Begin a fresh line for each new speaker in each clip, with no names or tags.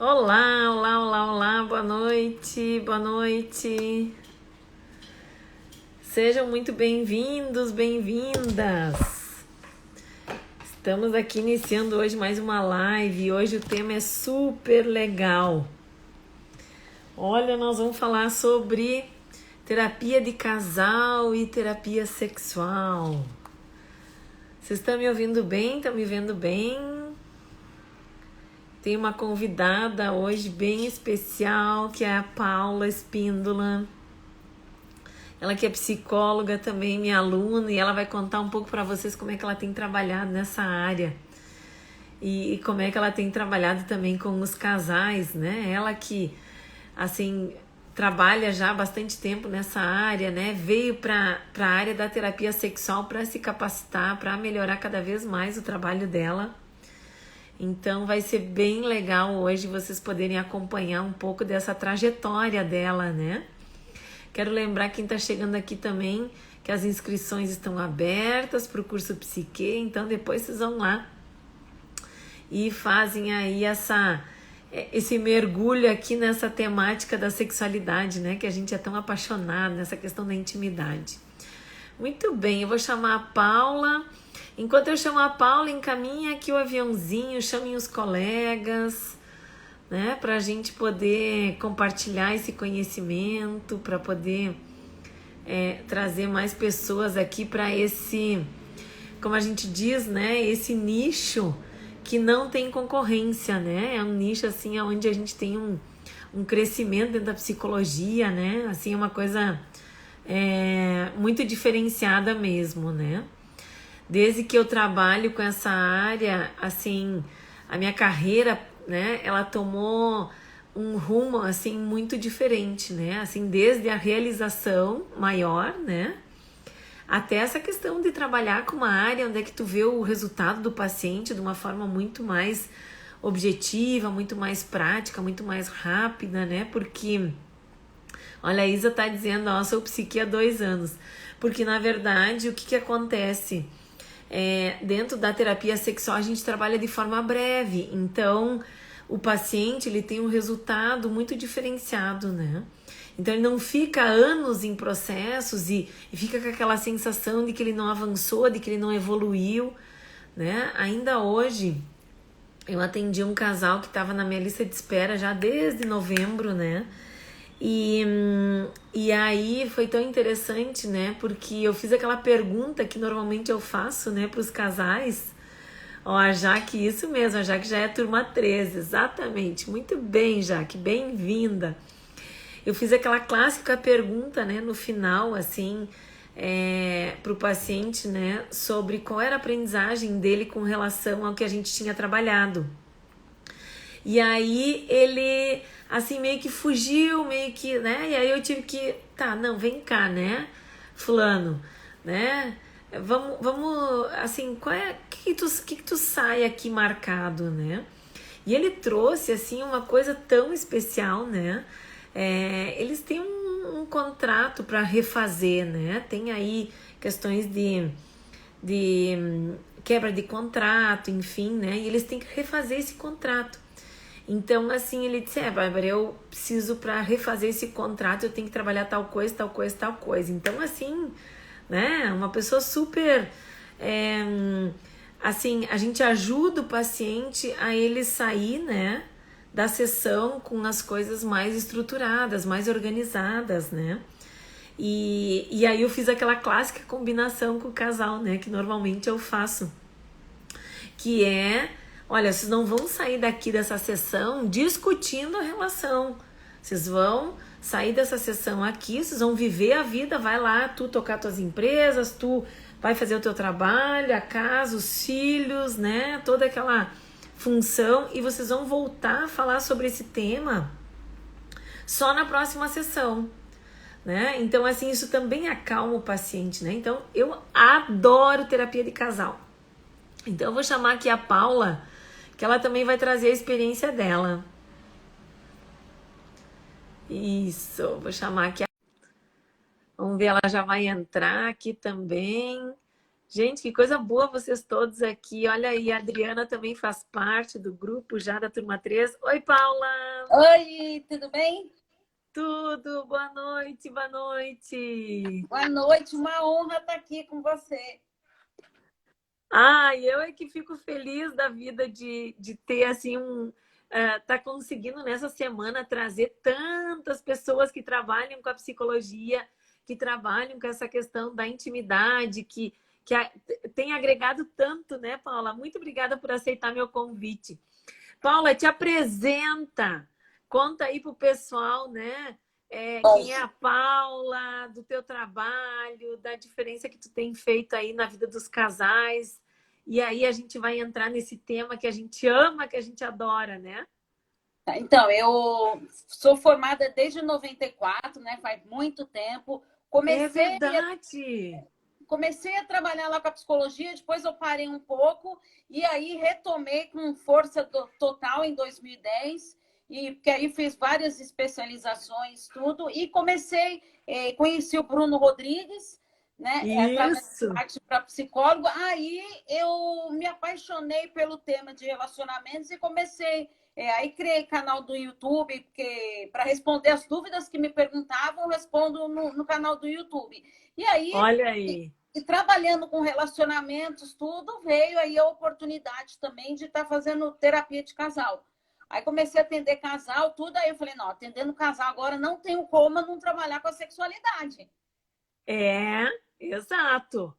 Olá, olá, olá, olá, boa noite, boa noite. Sejam muito bem-vindos, bem-vindas. Estamos aqui iniciando hoje mais uma live e hoje o tema é super legal. Olha, nós vamos falar sobre terapia de casal e terapia sexual. Vocês estão me ouvindo bem? Estão me vendo bem? Tem uma convidada hoje bem especial, que é a Paula Espíndola. Ela que é psicóloga também, minha aluna, e ela vai contar um pouco para vocês como é que ela tem trabalhado nessa área. E como é que ela tem trabalhado também com os casais, né? Ela que, assim, trabalha já há bastante tempo nessa área, né? Veio para a área da terapia sexual para se capacitar, para melhorar cada vez mais o trabalho dela. Então vai ser bem legal hoje vocês poderem acompanhar um pouco dessa trajetória dela, né? Quero lembrar quem está chegando aqui também que as inscrições estão abertas para o curso Psique, então depois vocês vão lá e fazem aí esse mergulho aqui nessa temática da sexualidade, né? Que a gente é tão apaixonado nessa questão da intimidade. Muito bem, eu vou chamar a Paula. Enquanto eu chamo a Paula, encaminha aqui o aviãozinho, chamem os colegas, né, para a gente poder compartilhar esse conhecimento, para poder trazer mais pessoas aqui para esse, como a gente diz, né, esse nicho que não tem concorrência, né? É um nicho assim onde a gente tem um crescimento dentro da psicologia, né? Assim, é uma coisa muito diferenciada mesmo, né? Desde que eu trabalho com essa área, assim, a minha carreira, né, ela tomou um rumo, assim, muito diferente, né, assim, desde a realização maior, né, até essa questão de trabalhar com uma área onde é que tu vê o resultado do paciente de uma forma muito mais objetiva, muito mais prática, muito mais rápida, né, porque, olha, a Isa tá dizendo, ó, sou psique há 2 anos, porque, na verdade, o que acontece? Dentro da terapia sexual a gente trabalha de forma breve, então o paciente ele tem um resultado muito diferenciado, né? Então ele não fica anos em processos e fica com aquela sensação de que ele não avançou, de que ele não evoluiu, né? Ainda hoje eu atendi um casal que estava na minha lista de espera já desde novembro, né? E aí foi tão interessante, né? Porque eu fiz aquela pergunta que normalmente eu faço, né, para os casais. Ó, a Jaque, isso mesmo, a Jaque já é turma 13, exatamente. Muito bem, Jaque, bem-vinda. Eu fiz aquela clássica pergunta, né, no final, assim, para o paciente, né, sobre qual era a aprendizagem dele com relação ao que a gente tinha trabalhado. E aí ele, assim, meio que fugiu, meio que, né? E aí eu tive que, tá, não, vem cá, né, fulano, né? Vamos, assim, qual é, que tu sai aqui marcado, né? E ele trouxe, assim, uma coisa tão especial, né? Eles têm um contrato para refazer, né? Tem aí questões de quebra de contrato, enfim, né? E eles têm que refazer esse contrato. Então, assim, ele disse, Bárbara, eu preciso para refazer esse contrato, eu tenho que trabalhar tal coisa, tal coisa, tal coisa. Então, assim, né, uma pessoa super, assim, a gente ajuda o paciente a ele sair, né, da sessão com as coisas mais estruturadas, mais organizadas, né. E aí eu fiz aquela clássica combinação com o casal, né, que normalmente eu faço, que é, olha, vocês não vão sair daqui dessa sessão discutindo a relação. Vocês vão sair dessa sessão aqui, vocês vão viver a vida, vai lá, tu tocar tuas empresas, tu vai fazer o teu trabalho, a casa, os filhos, né? Toda aquela função, e vocês vão voltar a falar sobre esse tema só na próxima sessão, né? Então, assim, isso também acalma o paciente, né? Então, eu adoro terapia de casal. Então eu vou chamar aqui a Paula, que ela também vai trazer a experiência dela. Isso, vou chamar aqui. Vamos ver, ela já vai entrar aqui também. Gente, que coisa boa vocês todos aqui. Olha aí, a Adriana também faz parte do grupo já da Turma 3. Oi, Paula!
Oi, tudo bem?
Tudo? Boa noite, boa noite.
Boa noite, uma honra estar aqui com você.
Eu é que fico feliz da vida de ter assim tá conseguindo nessa semana trazer tantas pessoas que trabalham com a psicologia, que trabalham com essa questão da intimidade, que tem agregado tanto, né, Paula? Muito obrigada por aceitar meu convite. Paula, te apresenta, conta aí pro pessoal, né?
Bom,
Quem é a Paula, do teu trabalho, da diferença que tu tem feito aí na vida dos casais. E aí a gente vai entrar nesse tema que a gente ama, que a gente adora, né?
então, eu sou formada desde 94, né? Faz muito tempo.
É
Comecei,
verdade.
comecei a trabalhar lá com a psicologia, depois eu parei um pouco e aí retomei com força total em 2010. E porque aí fiz várias especializações, tudo, e comecei, conheci o Bruno Rodrigues, né, através de
Isso.
parte para psicólogo. Aí eu me apaixonei pelo tema de relacionamentos e comecei. Aí criei canal do YouTube, porque para responder as dúvidas que me perguntavam, eu respondo no canal do YouTube. E aí,
Olha
e,
aí.
e trabalhando com relacionamentos, tudo, veio aí a oportunidade também de estar fazendo terapia de casal. Aí comecei a atender casal, tudo, aí eu falei, não, atendendo casal agora não tenho como eu não trabalhar com a sexualidade.
É, exato.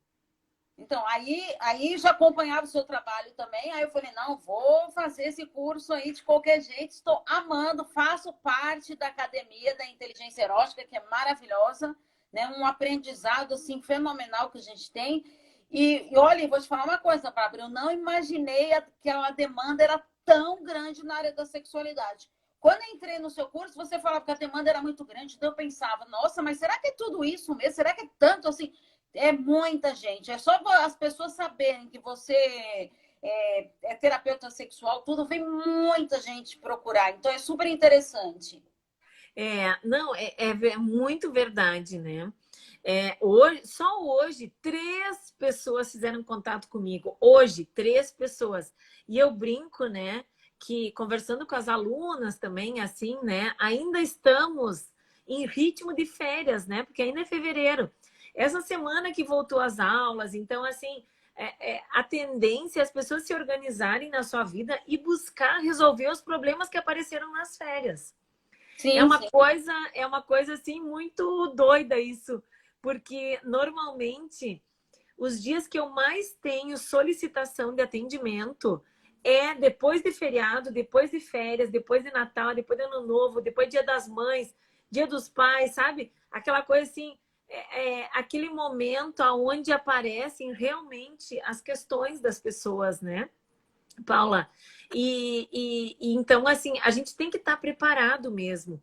Então, aí já acompanhava o seu trabalho também, aí eu falei, não, vou fazer esse curso aí de qualquer jeito, estou amando, faço parte da Academia da Inteligência Erótica, que é maravilhosa, né? Um aprendizado, assim, fenomenal que a gente tem. E olha, vou te falar uma coisa, Bárbara, eu não imaginei que a demanda era tão grande na área da sexualidade. Quando eu entrei no seu curso, você falava que a demanda era muito grande, então eu pensava, nossa, mas será que é tudo isso mesmo? Será que é tanto assim? É muita gente. É só as pessoas saberem que você é terapeuta sexual, tudo, vem muita gente procurar. Então é super interessante.
Não, é muito verdade, né? Hoje, só hoje, 3 pessoas fizeram contato comigo. Hoje, 3 pessoas. E eu brinco, né? Que conversando com as alunas também, assim, né? Ainda estamos em ritmo de férias, né? Porque ainda é fevereiro. Essa semana que voltou às aulas, então, assim, a tendência é as pessoas se organizarem na sua vida e buscar resolver os problemas que apareceram nas férias.
Sim, sim.
É uma coisa assim muito doida isso, porque normalmente os dias que eu mais tenho solicitação de atendimento é depois de feriado, depois de férias, depois de Natal, depois de Ano Novo, depois de Dia das Mães, Dia dos Pais, sabe? Aquela coisa assim, aquele momento aonde aparecem realmente as questões das pessoas, né? Paula, então, assim, a gente tem que estar preparado mesmo.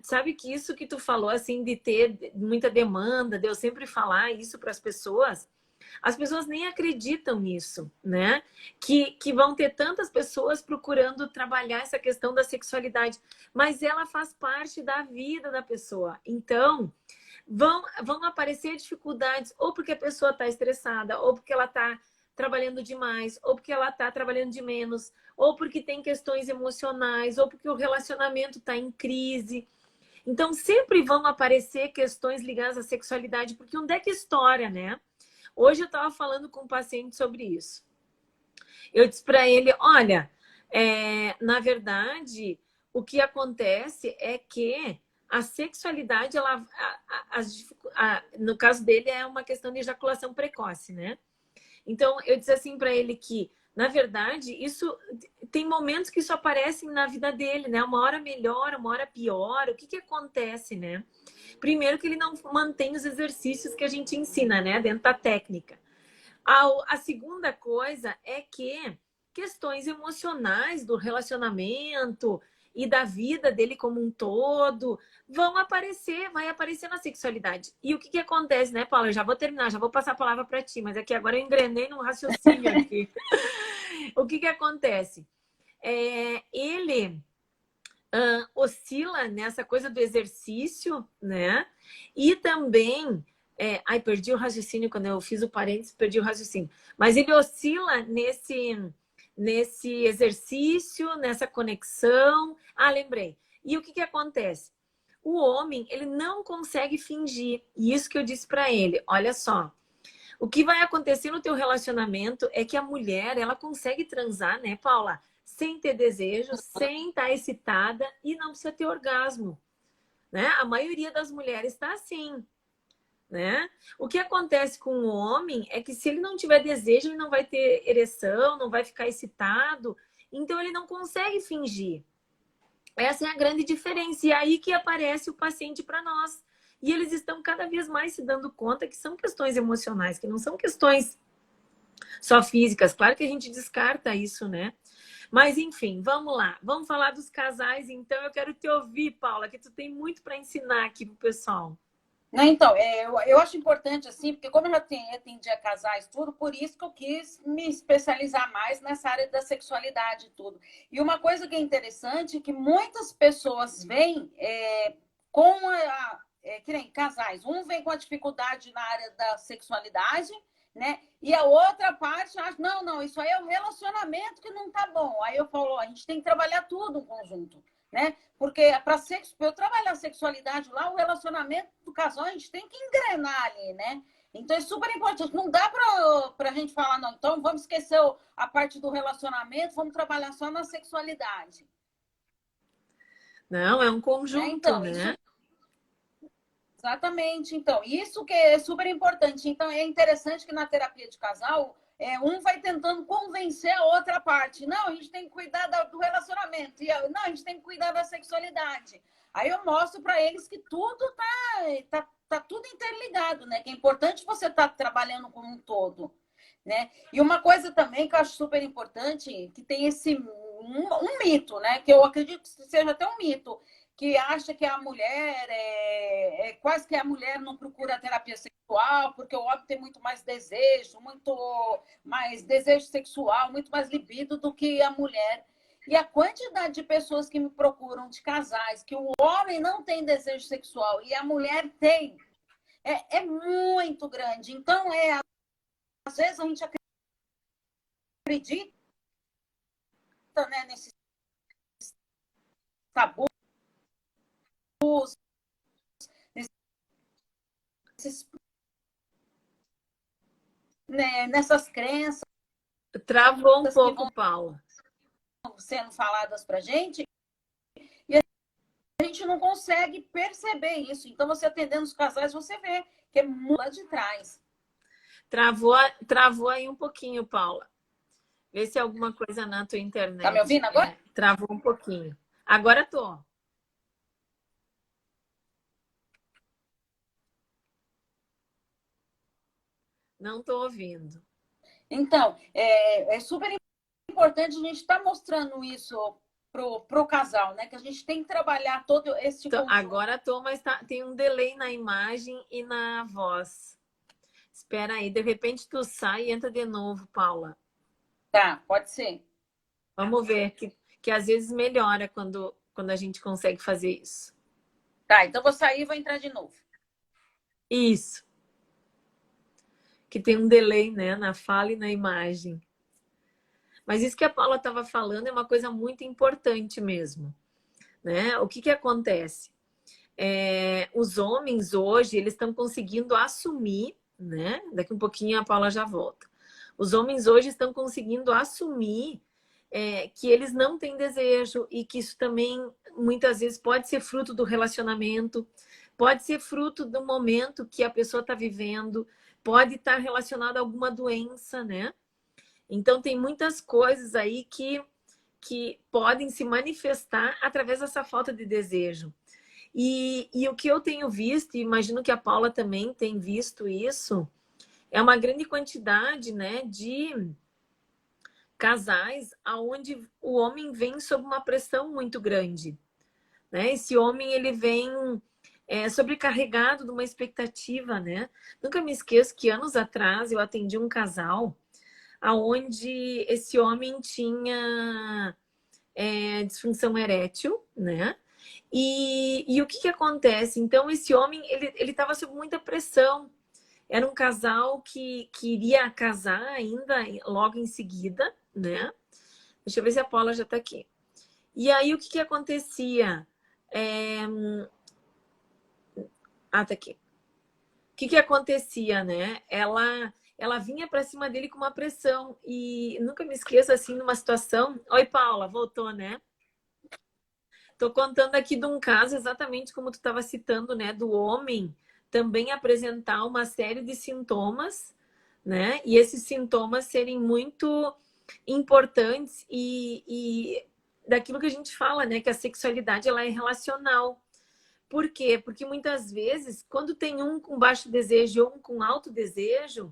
Sabe que isso que tu falou, assim, de ter muita demanda, de eu sempre falar isso para as pessoas nem acreditam nisso, né? Que vão ter tantas pessoas procurando trabalhar essa questão da sexualidade, mas ela faz parte da vida da pessoa. Então, vão aparecer dificuldades, ou porque a pessoa está estressada, ou porque ela está trabalhando demais, ou porque ela está trabalhando de menos, ou porque tem questões emocionais, ou porque o relacionamento está em crise. Então, sempre vão aparecer questões ligadas à sexualidade, porque onde é que estoura, né? Hoje eu estava falando com um paciente sobre isso. Eu disse para ele: olha, na verdade, o que acontece é que a sexualidade, no caso dele, é uma questão de ejaculação precoce, né? Então, eu disse assim para ele que, na verdade, isso tem momentos que isso aparecem na vida dele, né? Uma hora melhora, uma hora piora. O que acontece, né? Primeiro que ele não mantém os exercícios que a gente ensina, né? Dentro da técnica. A segunda coisa é que questões emocionais do relacionamento e da vida dele como um todo vai aparecer na sexualidade. E o que acontece, né, Paula? Eu já vou terminar, já vou passar a palavra para ti, mas é que agora eu engrenei num raciocínio aqui. O que acontece? Ele oscila nessa coisa do exercício, né? E também Ai, perdi o raciocínio quando eu fiz o parênteses, perdi o raciocínio. Mas ele oscila nesse exercício, nessa conexão. Ah, lembrei. E o que acontece? O homem, ele não consegue fingir. E isso que eu disse para ele. Olha só, o que vai acontecer no teu relacionamento é que a mulher, ela consegue transar, né, Paula? Sem ter desejo, sem estar excitada e não precisa ter orgasmo, né? A maioria das mulheres está assim, né? O que acontece com o homem é que se ele não tiver desejo, ele não vai ter ereção, não vai ficar excitado, então ele não consegue fingir. Essa é a grande diferença. E aí que aparece o paciente para nós. E eles estão cada vez mais se dando conta que são questões emocionais, que não são questões só físicas. Claro que a gente descarta isso, né? Mas enfim, vamos lá. Vamos falar dos casais, então. Eu quero te ouvir, Paula, que tu tem muito para ensinar aqui pro pessoal.
Não, então, eu acho importante, assim, porque como eu já atendia casais, tudo, por isso que eu quis me especializar mais nessa área da sexualidade e tudo. E uma coisa que é interessante é que muitas pessoas vêm com que nem casais. Um vem com a dificuldade na área da sexualidade, né? E a outra parte acha, não, isso aí é o relacionamento que não tá bom. Aí eu falo, a gente tem que trabalhar tudo em conjunto, né? Porque para eu trabalhar a sexualidade lá, o relacionamento do casal, a gente tem que engrenar ali, né? Então é super importante. Não dá para a gente falar, não, então vamos esquecer a parte do relacionamento, vamos trabalhar só na sexualidade.
Não, é um conjunto,
Então,
né?
Isso... Exatamente. Então, isso que é super importante. Então, é interessante que na terapia de casal, um vai tentando convencer a outra parte. Não, a gente tem que cuidar do relacionamento. Não, a gente tem que cuidar da sexualidade. Aí eu mostro para eles que tudo tá tudo interligado, né? Que é importante você estar trabalhando como um todo, né? E uma coisa também que eu acho super importante, que tem um mito, né? Que eu acredito que seja até um mito, que acha que a mulher quase que a mulher não procura terapia sexual, porque o homem tem muito mais desejo sexual, muito mais libido do que a mulher. E a quantidade de pessoas que me procuram de casais, que o homem não tem desejo sexual e a mulher tem, é muito grande. Então, às vezes a gente acredita, né, nesses tabus, nesses, né, nessas crenças
Travou um
que
pouco,
vão
Paula.
sendo faladas para a gente, e a gente não consegue perceber isso. Então, você atendendo os casais, você vê que é muito lá de trás.
Travou aí um pouquinho, Paula. Vê se é alguma coisa na tua internet.
Tá me ouvindo agora?
Travou um pouquinho. Agora tô. Não tô ouvindo.
Então, é super importante a gente estar mostrando isso pro casal, né? Que a gente tem que trabalhar todo esse conjunto.
Agora tô, mas tem um delay na imagem e na voz. Espera aí, de repente tu sai e entra de novo, Paula.
Tá, pode ser.
Vamos ver, que às vezes melhora quando a gente consegue fazer isso.
Tá, então vou sair e vou entrar de novo.
Isso. Que tem um delay, né, na fala e na imagem. Mas isso que a Paula estava falando é uma coisa muito importante mesmo, né? O que acontece? Os homens hoje, eles estão conseguindo assumir, né? Daqui um pouquinho a Paula já volta. Os homens hoje estão conseguindo assumir que eles não têm desejo e que isso também, muitas vezes, pode ser fruto do relacionamento, pode ser fruto do momento que a pessoa está vivendo, pode estar relacionado a alguma doença, né? Então, tem muitas coisas aí que podem se manifestar através dessa falta de desejo. E o que eu tenho visto, e imagino que a Paula também tem visto isso, é uma grande quantidade, né, de casais onde o homem vem sob uma pressão muito grande, né? Esse homem, ele vem sobrecarregado de uma expectativa, né? Nunca me esqueço que anos atrás eu atendi um casal aonde esse homem tinha disfunção erétil, né? E o que acontece? Então, esse homem, ele estava sob muita pressão. Era um casal que iria casar ainda logo em seguida, né? Deixa eu ver se a Paula já está aqui. E aí, o que acontecia? Tá aqui. O que acontecia, né? Ela vinha para cima dele com uma pressão. E nunca me esqueço, assim, numa situação... Oi, Paula, voltou, né? Tô contando aqui de um caso exatamente como tu estava citando, né? Do homem também apresentar uma série de sintomas, né? E esses sintomas serem muito importantes e daquilo que a gente fala, né? Que a sexualidade ela é relacional. Por quê? Porque muitas vezes, quando tem um com baixo desejo ou um com alto desejo,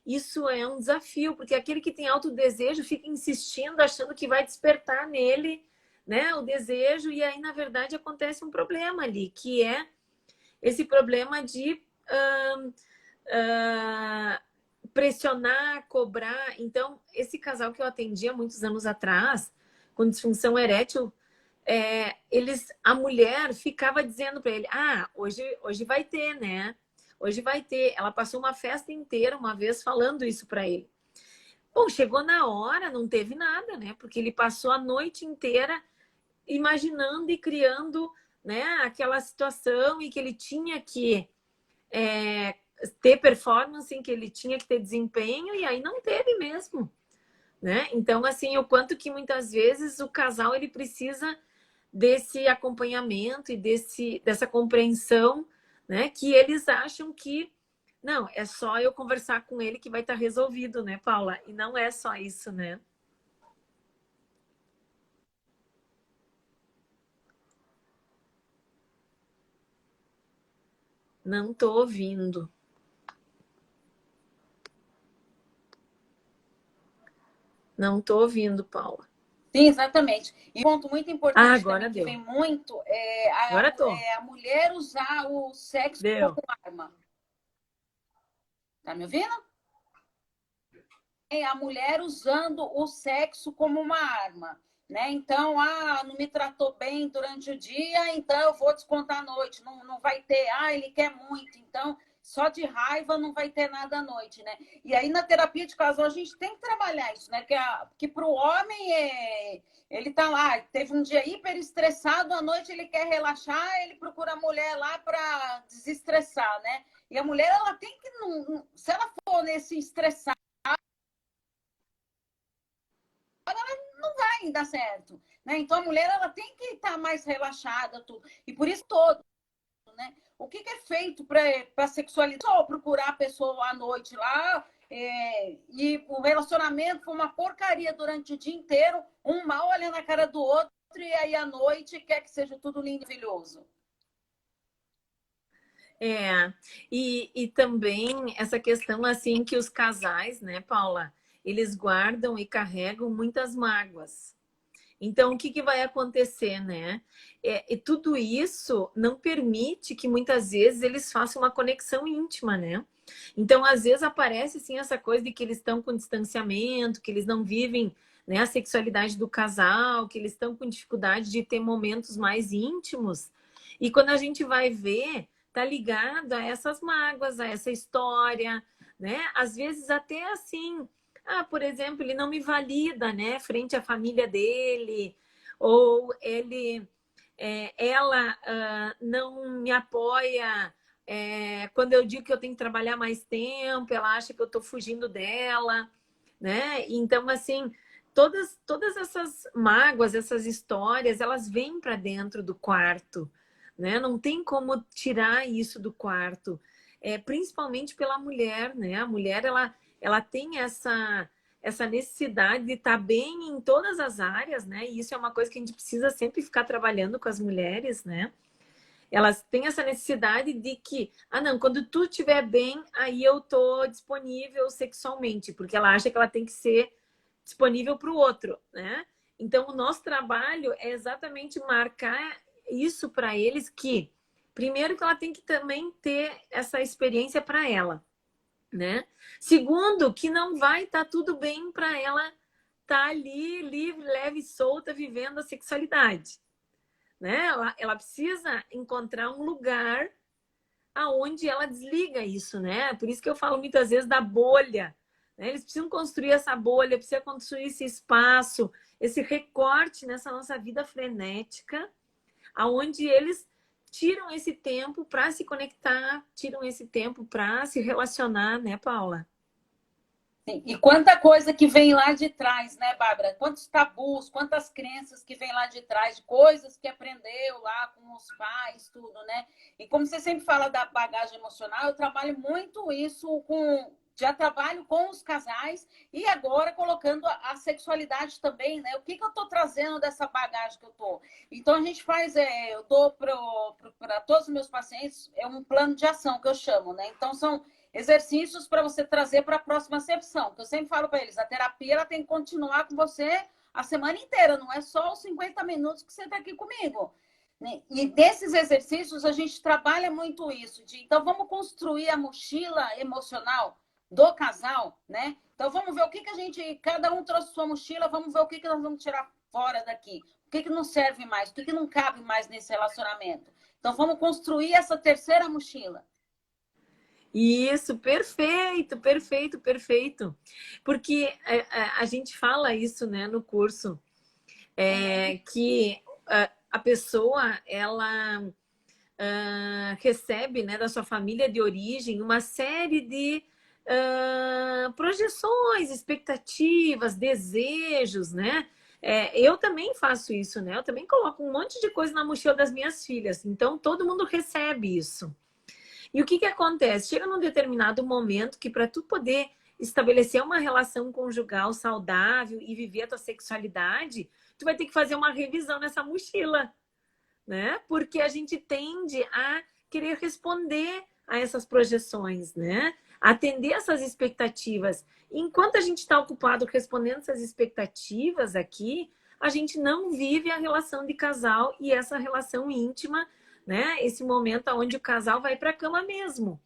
isso é um desafio, porque aquele que tem alto desejo fica insistindo, achando que vai despertar nele, né, o desejo, e aí, na verdade, acontece um problema ali, que é esse problema de pressionar, cobrar. Então, esse casal que eu atendi há muitos anos atrás, com disfunção erétil, a mulher ficava dizendo para ele, hoje vai ter, né? Hoje vai ter. Ela passou uma festa inteira uma vez falando isso para ele. Bom, chegou na hora, não teve nada, né? Porque ele passou a noite inteira imaginando e criando, né, aquela situação e que ele tinha que ter performance, em que ele tinha que ter desempenho, e aí não teve mesmo, né? Então, assim, o quanto que muitas vezes o casal ele precisa desse acompanhamento e dessa compreensão, né? Que eles acham que não, é só eu conversar com ele que vai estar resolvido, né, Paula? E não é só isso, né? Não tô ouvindo. Não tô ouvindo, Paula.
Sim, exatamente. E um ponto muito importante
Agora
também que
deu.
vem muito
Agora tô.
a mulher usar o sexo como
Deu.
arma. Tá me ouvindo? A mulher usando o sexo como uma arma. Né? Então, não me tratou bem durante o dia, então eu vou descontar à noite. Não vai ter, ele quer muito, então só de raiva não vai ter nada à noite, né? E aí na terapia de casal a gente tem que trabalhar isso, né? Que para o homem ele tá lá, teve um dia hiper estressado, à noite ele quer relaxar, ele procura a mulher lá para desestressar, né? E a mulher ela tem que, se ela for nesse estressar vai dar certo, né? Então a mulher ela tem que estar mais relaxada, tudo. E por isso todo, né? O que é feito para sexualidade? Só procurar a pessoa à noite lá e o relacionamento foi uma porcaria durante o dia inteiro, um mal olha na cara do outro e aí à noite quer que seja tudo lindo e maravilhoso.
E também essa questão assim que os casais, né, Paula, eles guardam e carregam muitas mágoas. Então, o que vai acontecer, né? E tudo isso não permite que muitas vezes eles façam uma conexão íntima, né? Então, às vezes aparece assim essa coisa de que eles estão com distanciamento, que eles não vivem, né, a sexualidade do casal, que eles estão com dificuldade de ter momentos mais íntimos. E quando a gente vai ver, tá ligado a essas mágoas, a essa história, né? Às vezes até assim, por exemplo, ele não me valida, né, frente à família dele, ou ela não me apoia quando eu digo que eu tenho que trabalhar mais tempo, ela acha que eu estou fugindo dela, né? Então, assim, todas essas mágoas, essas histórias, elas vêm para dentro do quarto, né? Não tem como tirar isso do quarto, principalmente pela mulher, né? A mulher, ela tem essa necessidade de estar bem em todas as áreas, né? E isso é uma coisa que a gente precisa sempre ficar trabalhando com as mulheres, né? Elas têm essa necessidade de que, não, quando tu estiver bem, aí eu tô disponível sexualmente, porque ela acha que ela tem que ser disponível para o outro, né? Então, o nosso trabalho é exatamente marcar isso para eles que, primeiro, que ela tem que também ter essa experiência para ela, né? Segundo, que não vai estar tudo bem para ela estar ali livre, leve e solta vivendo a sexualidade, né? Ela precisa encontrar um lugar aonde ela desliga isso, né? Por isso que eu falo muitas vezes da bolha, né? Eles precisam construir essa bolha, precisam construir esse espaço, esse recorte nessa nossa vida frenética, aonde eles tiram esse tempo para se conectar, tiram esse tempo para se relacionar, né, Paula?
Sim. E quanta coisa que vem lá de trás, né, Bárbara? Quantos tabus, quantas crenças que vem lá de trás, de coisas que aprendeu lá com os pais, tudo, né? E como você sempre fala da bagagem emocional, eu trabalho muito isso com. Já trabalho com os casais e agora colocando a sexualidade também, né? O que eu estou trazendo dessa bagagem que eu estou? Então a gente faz, eu dou para todos os meus pacientes um plano de ação que eu chamo, né? Então são exercícios para você trazer para a próxima sessão. Que eu sempre falo para eles, a terapia ela tem que continuar com você a semana inteira, não é só os 50 minutos que você está aqui comigo. E desses exercícios a gente trabalha muito isso. Então vamos construir a mochila emocional do casal, né? Então vamos ver o que a gente, cada um trouxe sua mochila, vamos ver o que nós vamos tirar fora daqui. O que não serve mais, o que não cabe mais nesse relacionamento. Então vamos construir essa terceira mochila.
Isso, perfeito, perfeito, perfeito. Porque a gente fala isso, né, no curso, que a pessoa, ela recebe, né, da sua família de origem uma série de projeções, expectativas, desejos, né? Eu também faço isso, né? Eu também coloco um monte de coisa na mochila das minhas filhas. Então, todo mundo recebe isso. E o que acontece? Chega num determinado momento que para tu poder estabelecer uma relação conjugal saudável e viver a tua sexualidade, tu vai ter que fazer uma revisão nessa mochila, né? Porque a gente tende a querer responder a essas projeções, né? Atender essas expectativas. Enquanto a gente está ocupado respondendo essas expectativas aqui, a gente não vive a relação de casal e essa relação íntima, né? Esse momento onde o casal vai para a cama mesmo,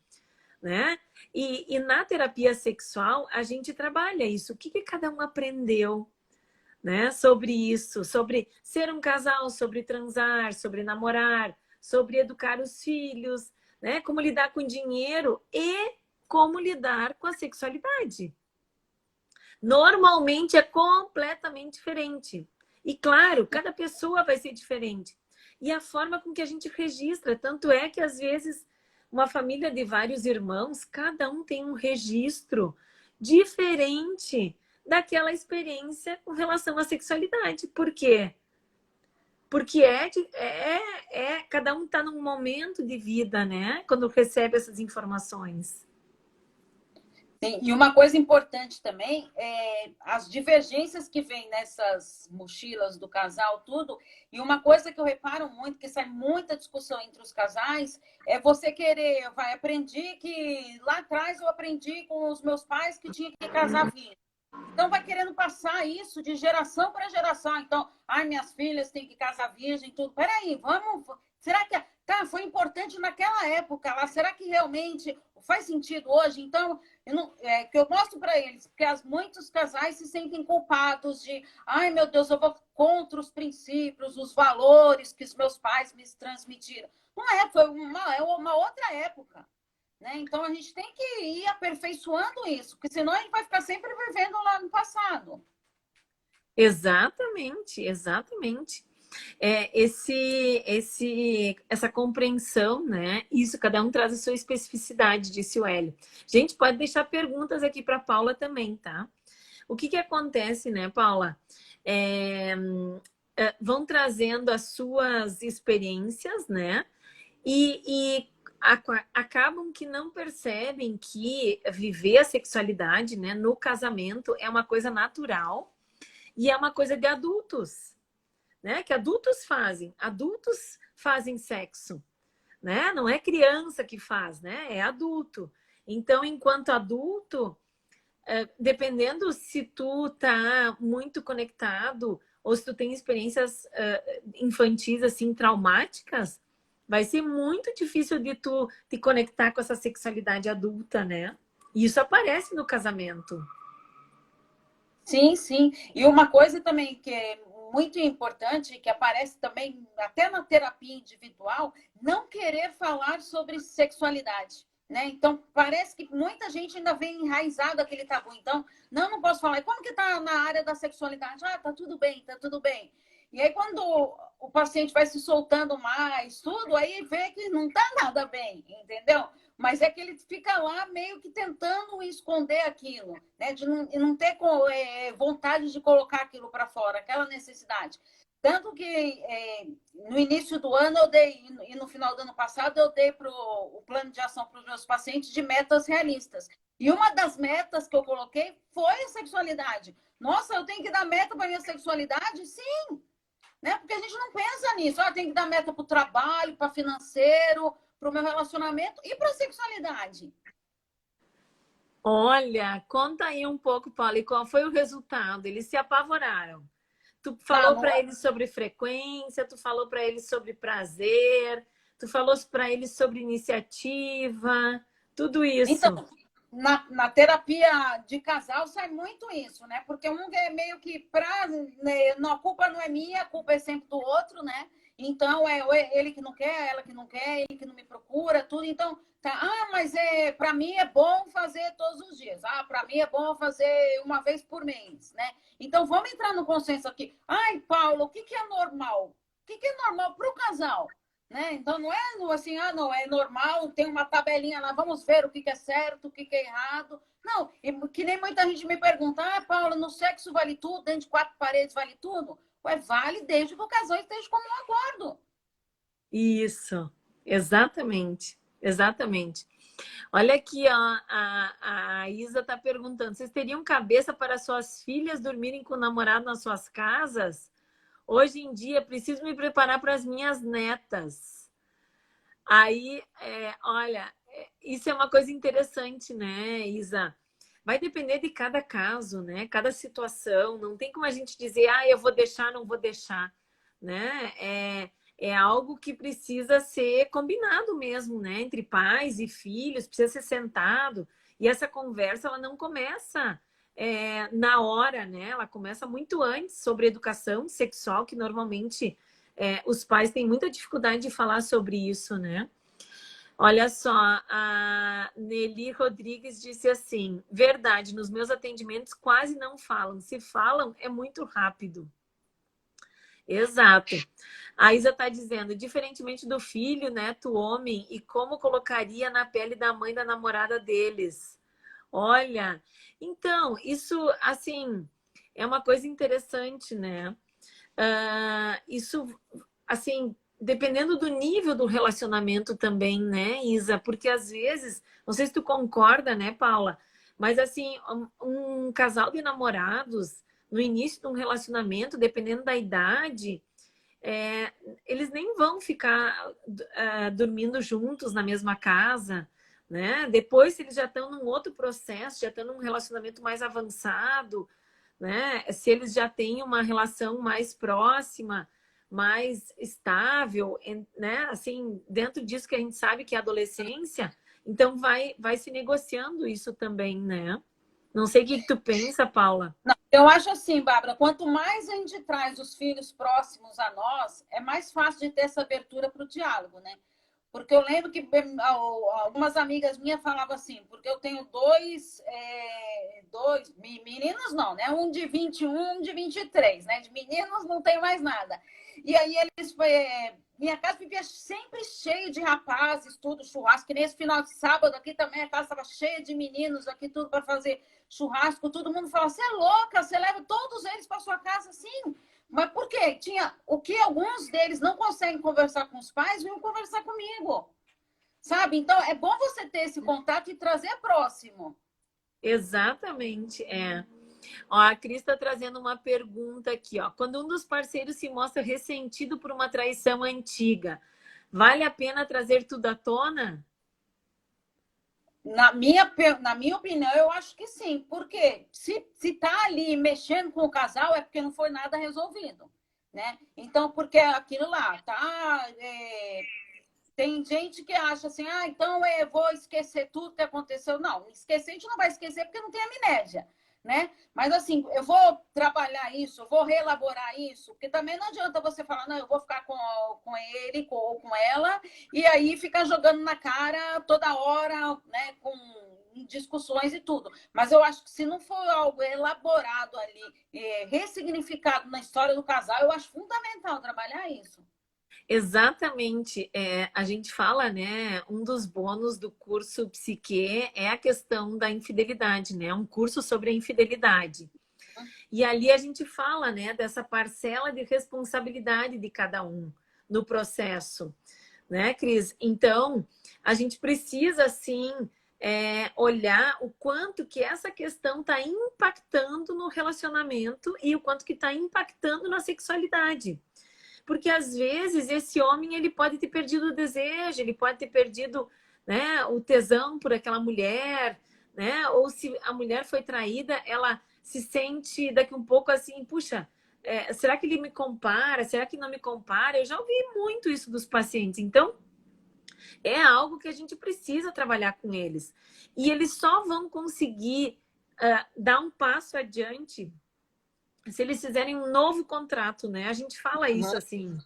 né? E na terapia sexual a gente trabalha isso. O que cada um aprendeu, né? Sobre isso, sobre ser um casal, sobre transar, sobre namorar, sobre educar os filhos, né? Como lidar com dinheiro e como lidar com a sexualidade. Normalmente é completamente diferente. E claro, cada pessoa vai ser diferente. E a forma com que a gente registra, tanto é que às vezes uma família de vários irmãos, cada um tem um registro diferente daquela experiência com relação à sexualidade. Por quê? Porque cada um está num momento de vida, né? Quando recebe essas informações.
Sim, e uma coisa importante também é as divergências que vêm nessas mochilas do casal, tudo. E uma coisa que eu reparo muito, que sai muita discussão entre os casais, é você querer, aprendi que lá atrás eu aprendi com os meus pais que tinha que casar virgem. Então vai querendo passar isso de geração para geração. Então, minhas filhas têm que casar virgem, tudo. Peraí, vamos. Será que foi importante naquela época lá? Será que realmente faz sentido hoje? Então, que eu mostro para eles, porque muitos casais se sentem culpados de, meu Deus, eu vou contra os princípios, os valores que os meus pais me transmitiram. Não foi uma outra época. Né? Então, a gente tem que ir aperfeiçoando isso, porque senão a gente vai ficar sempre vivendo lá no passado.
Exatamente, exatamente. Essa compreensão, né? Isso, cada um traz a sua especificidade, disse o Hélio. Gente, pode deixar perguntas aqui para a Paula também, tá? O que acontece, né, Paula? Vão trazendo as suas experiências, né? E acabam que não percebem que viver a sexualidade, né, no casamento é uma coisa natural e é uma coisa de adultos, né? Que adultos fazem sexo, né? Não é criança que faz, né? É adulto. Então, enquanto adulto, dependendo se tu tá muito conectado ou se tu tem experiências infantis assim traumáticas, vai ser muito difícil de tu te conectar com essa sexualidade adulta, né? E isso aparece no casamento.
Sim, sim. E uma coisa também que muito importante, que aparece também até na terapia individual, não querer falar sobre sexualidade. Né? Então, parece que muita gente ainda vem enraizado aquele tabu. Então, não posso falar. E como que está na área da sexualidade? Ah, tá tudo bem, tá tudo bem. E aí, quando o paciente vai se soltando mais, tudo, aí vê que não tá nada bem, entendeu? Mas é que ele fica lá meio que tentando esconder aquilo, né? De não ter vontade de colocar aquilo para fora, aquela necessidade. Tanto que no início do ano eu dei, e no final do ano passado, eu dei o plano de ação para os meus pacientes de metas realistas. E uma das metas que eu coloquei foi a sexualidade. Nossa, eu tenho que dar meta para a minha sexualidade? Sim! Né? Porque a gente não pensa nisso. Tem que dar meta para o trabalho, para financeiro, para o meu relacionamento e para a sexualidade.
Olha, conta aí um pouco, Paula, e qual foi o resultado? Eles se apavoraram. Tu falou para eles sobre frequência, tu falou para eles sobre prazer, tu falou para eles sobre iniciativa, tudo isso.
Então, na terapia de casal sai muito isso, né? Porque um é meio que a culpa não é minha, a culpa é sempre do outro, né? Então, é ele que não quer, ela que não quer, ele que não me procura, tudo. Então, tá, mas para mim é bom fazer todos os dias. Para mim é bom fazer uma vez por mês, né? Então, vamos entrar no consenso aqui. Ai, Paulo, o que é normal? O que é normal para o casal? Né? Então, não é assim, não, é normal, tem uma tabelinha lá, vamos ver o que é certo, o que é errado. Não, que nem muita gente me pergunta, Paula, no sexo vale tudo, dentro de quatro paredes vale tudo? Ué, vale desde que o casal esteja como um acordo.
Isso, exatamente, exatamente. Olha aqui, ó, a Isa está perguntando, vocês teriam cabeça para suas filhas dormirem com o namorado nas suas casas? Hoje em dia, preciso me preparar para as minhas netas. Aí, olha, isso é uma coisa interessante, né, Isa? Vai depender de cada caso, né? Cada situação. Não tem como a gente dizer, eu vou deixar, não vou deixar, né? É algo que precisa ser combinado mesmo, né? Entre pais e filhos, precisa ser sentado. E essa conversa, ela não começa na hora, né? Ela começa muito antes sobre educação sexual, que normalmente os pais têm muita dificuldade de falar sobre isso, né? Olha só, a Nelly Rodrigues disse assim, verdade, nos meus atendimentos quase não falam. Se falam, é muito rápido. Exato. A Isa está dizendo, diferentemente do filho, neto, homem, e como colocaria na pele da mãe da namorada deles? Olha, então, isso, assim, é uma coisa interessante, né? Isso, assim, dependendo do nível do relacionamento também, né, Isa? Porque às vezes, não sei se tu concorda, né, Paula? Mas assim, um casal de namorados, no início de um relacionamento, dependendo da idade, eles nem vão ficar dormindo juntos na mesma casa, né? Depois, se eles já estão num outro processo, já estão num relacionamento mais avançado, né? Se eles já têm uma relação mais próxima, mais estável, né? Assim, dentro disso que a gente sabe que é a adolescência, então vai se negociando isso também, né? Não sei o que tu pensa, Paula.
Não, eu acho assim, Bárbara, quanto mais a gente traz os filhos próximos a nós, é mais fácil de ter essa abertura para o diálogo, né? Porque eu lembro que algumas amigas minhas falavam assim, porque eu tenho dois meninos não, né? Um de 21, um de 23, né? De meninos não tem mais nada. E aí eles minha casa vivia sempre cheia de rapazes, tudo churrasco, que nesse final de sábado aqui também a casa estava cheia de meninos aqui, tudo para fazer churrasco, todo mundo falava, você é louca, você leva todos eles para sua casa, sim. Mas por quê? Tinha o que alguns deles não conseguem conversar com os pais, vinham conversar comigo. Sabe? Então, é bom você ter esse contato e trazer próximo.
Exatamente, Ó, a Cris está trazendo uma pergunta aqui, ó. Quando um dos parceiros se mostra ressentido por uma traição antiga, vale a pena trazer tudo à tona?
Na minha opinião, eu acho que sim. Porque se tá ali mexendo com o casal, é porque não foi nada resolvido, né? Então, porque aquilo lá, tá... Tem gente que acha assim, então eu vou esquecer tudo que aconteceu. Não, esquecer a gente não vai esquecer porque não tem amnésia. né? Mas assim, eu vou trabalhar isso, eu vou reelaborar isso, porque também não adianta você falar, não, eu vou ficar com ele ou com ela, e aí ficar jogando na cara toda hora, né, com discussões e tudo. Mas eu acho que se não for algo elaborado ali, ressignificado na história do casal, eu acho fundamental trabalhar isso.
Exatamente. A gente fala, né? Um dos bônus do curso Psique é a questão da infidelidade, né? Um curso sobre a infidelidade. E ali a gente fala, né, dessa parcela de responsabilidade de cada um no processo, né, Cris? Então, a gente precisa, sim, olhar o quanto que essa questão está impactando no relacionamento e o quanto que está impactando na sexualidade. Porque às vezes esse homem ele pode ter perdido o desejo, ele pode ter perdido, né, o tesão por aquela mulher, né? Ou se a mulher foi traída, ela se sente daqui um pouco assim, puxa, será que ele me compara? Será que não me compara? Eu já ouvi muito isso dos pacientes. Então, é algo que a gente precisa trabalhar com eles. E eles só vão conseguir dar um passo adiante se eles fizerem um novo contrato, né? A gente fala isso assim,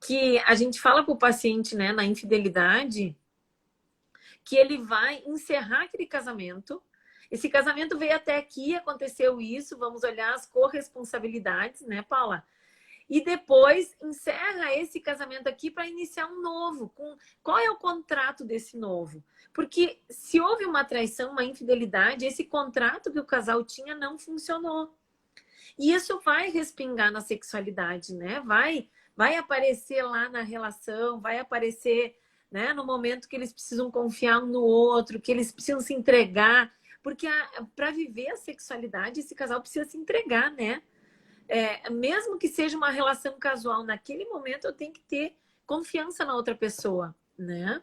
que a gente fala para o paciente, né, na infidelidade, que ele vai encerrar aquele casamento. Esse casamento veio até aqui, aconteceu isso, vamos olhar as corresponsabilidades, né, Paula? E depois encerra esse casamento aqui para iniciar um novo. Qual é o contrato desse novo? Porque se houve uma traição, uma infidelidade, esse contrato que o casal tinha não funcionou. E isso vai respingar na sexualidade, né? Vai aparecer lá na relação, vai aparecer, né, no momento que eles precisam confiar um no outro, que eles precisam se entregar. Porque para viver a sexualidade, esse casal precisa se entregar, né? Mesmo que seja uma relação casual, naquele momento eu tenho que ter confiança na outra pessoa, né?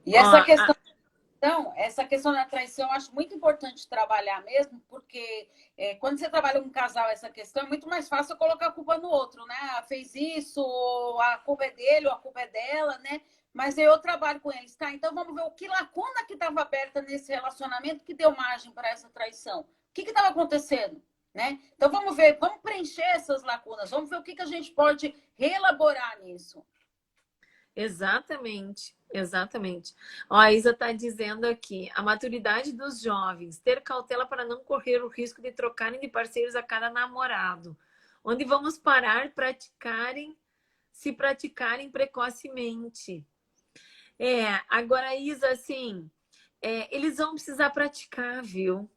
E essa questão da traição eu acho muito importante trabalhar mesmo, porque quando você trabalha com um casal, essa questão é muito mais fácil colocar a culpa no outro, né? Ah, fez isso, ou a culpa é dele, ou a culpa é dela, né? Mas eu trabalho com eles, tá? Então vamos ver o que lacuna que estava aberta nesse relacionamento que deu margem para essa traição. O que estava acontecendo? Né? Então vamos ver, vamos preencher essas lacunas, vamos ver o que a gente pode reelaborar nisso.
Exatamente, exatamente. Ó, a Isa está dizendo aqui, a maturidade dos jovens, ter cautela para não correr o risco de trocarem de parceiros a cada namorado, onde vamos parar se praticarem precocemente. Agora, Isa, assim, eles vão precisar praticar, viu?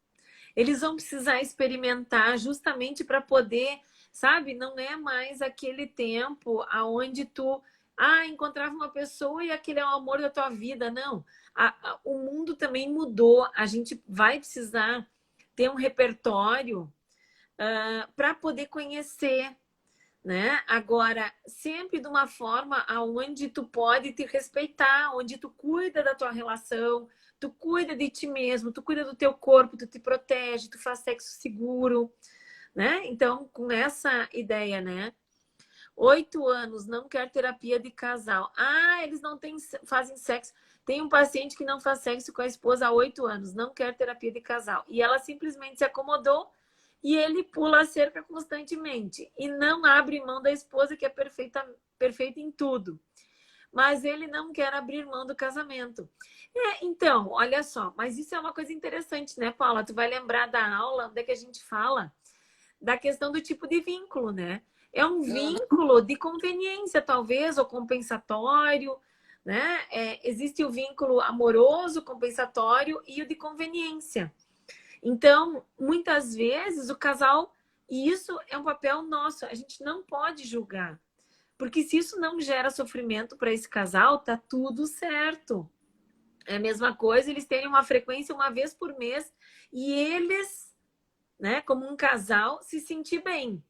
Eles vão precisar experimentar justamente para poder, sabe? Não é mais aquele tempo aonde tu encontrava uma pessoa e aquele é o amor da tua vida. Não. O mundo também mudou. A gente vai precisar ter um repertório para poder conhecer, né? Agora, sempre de uma forma aonde tu pode te respeitar, onde tu cuida da tua relação, tu cuida de ti mesmo, tu cuida do teu corpo, tu te protege, tu faz sexo seguro, né? Então, com essa ideia, né? 8 anos, não quer terapia de casal. Eles não fazem sexo. Tem um paciente que não faz sexo com a esposa há 8 anos, não quer terapia de casal. E ela simplesmente se acomodou e ele pula a cerca constantemente. E não abre mão da esposa, que é perfeita em tudo. Mas ele não quer abrir mão do casamento. Então, olha só, mas isso é uma coisa interessante, né, Paula? Tu vai lembrar da aula onde é que a gente fala da questão do tipo de vínculo, né? É um vínculo de conveniência, talvez, ou compensatório, né? Existe o vínculo amoroso, compensatório e o de conveniência. Então, muitas vezes o casal, e isso é um papel nosso, a gente não pode julgar. Porque se isso não gera sofrimento para esse casal, tá tudo certo. É a mesma coisa, eles terem uma frequência uma vez por mês e eles, né, como um casal, se sentir bem,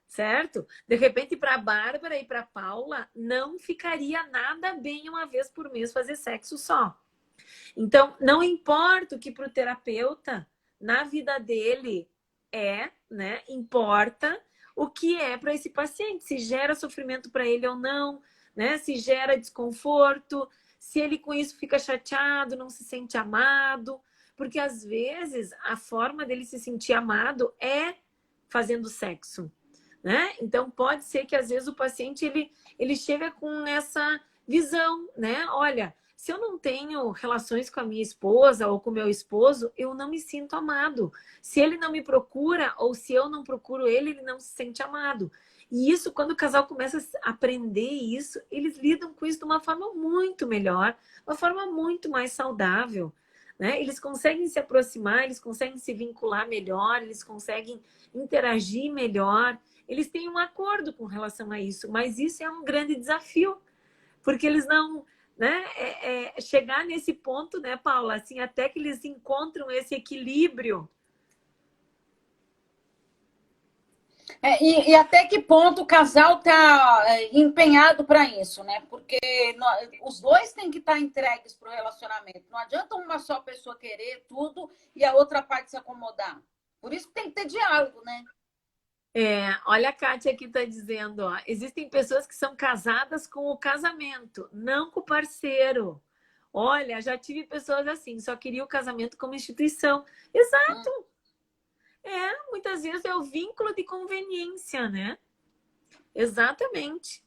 certo? De repente, para a Bárbara e para a Paula, não ficaria nada bem uma vez por mês fazer sexo só. Então, não importa o que para o terapeuta, na vida dele né, importa o que é para esse paciente, se gera sofrimento para ele ou não, né? Se gera desconforto, se ele com isso fica chateado, não se sente amado, Porque às vezes a forma dele se sentir amado é fazendo sexo, né? Então pode ser que às vezes o paciente ele chega com essa visão, né? Olha, se eu não tenho relações com a minha esposa ou com o meu esposo, eu não me sinto amado. Se ele não me procura ou se eu não procuro ele, ele não se sente amado. E isso, quando o casal começa a aprender isso, eles lidam com isso de uma forma muito melhor, uma forma muito mais saudável, né? Eles conseguem se aproximar, eles conseguem se vincular melhor, eles conseguem interagir melhor, eles têm um acordo com relação a isso, mas isso é um grande desafio, porque eles não, né, chegar nesse ponto, né, Paula, assim, até que eles encontram esse equilíbrio.
E até que ponto o casal está empenhado para isso, né? Porque os dois têm que estar entregues para o relacionamento. Não adianta uma só pessoa querer tudo e a outra parte se acomodar. Por isso que tem que ter diálogo, né?
Olha a Kátia aqui está dizendo, ó, existem pessoas que são casadas com o casamento, não com o parceiro. Olha, já tive pessoas assim, só queria o casamento como instituição. Exato. Muitas vezes é o vínculo de conveniência, né? Exatamente.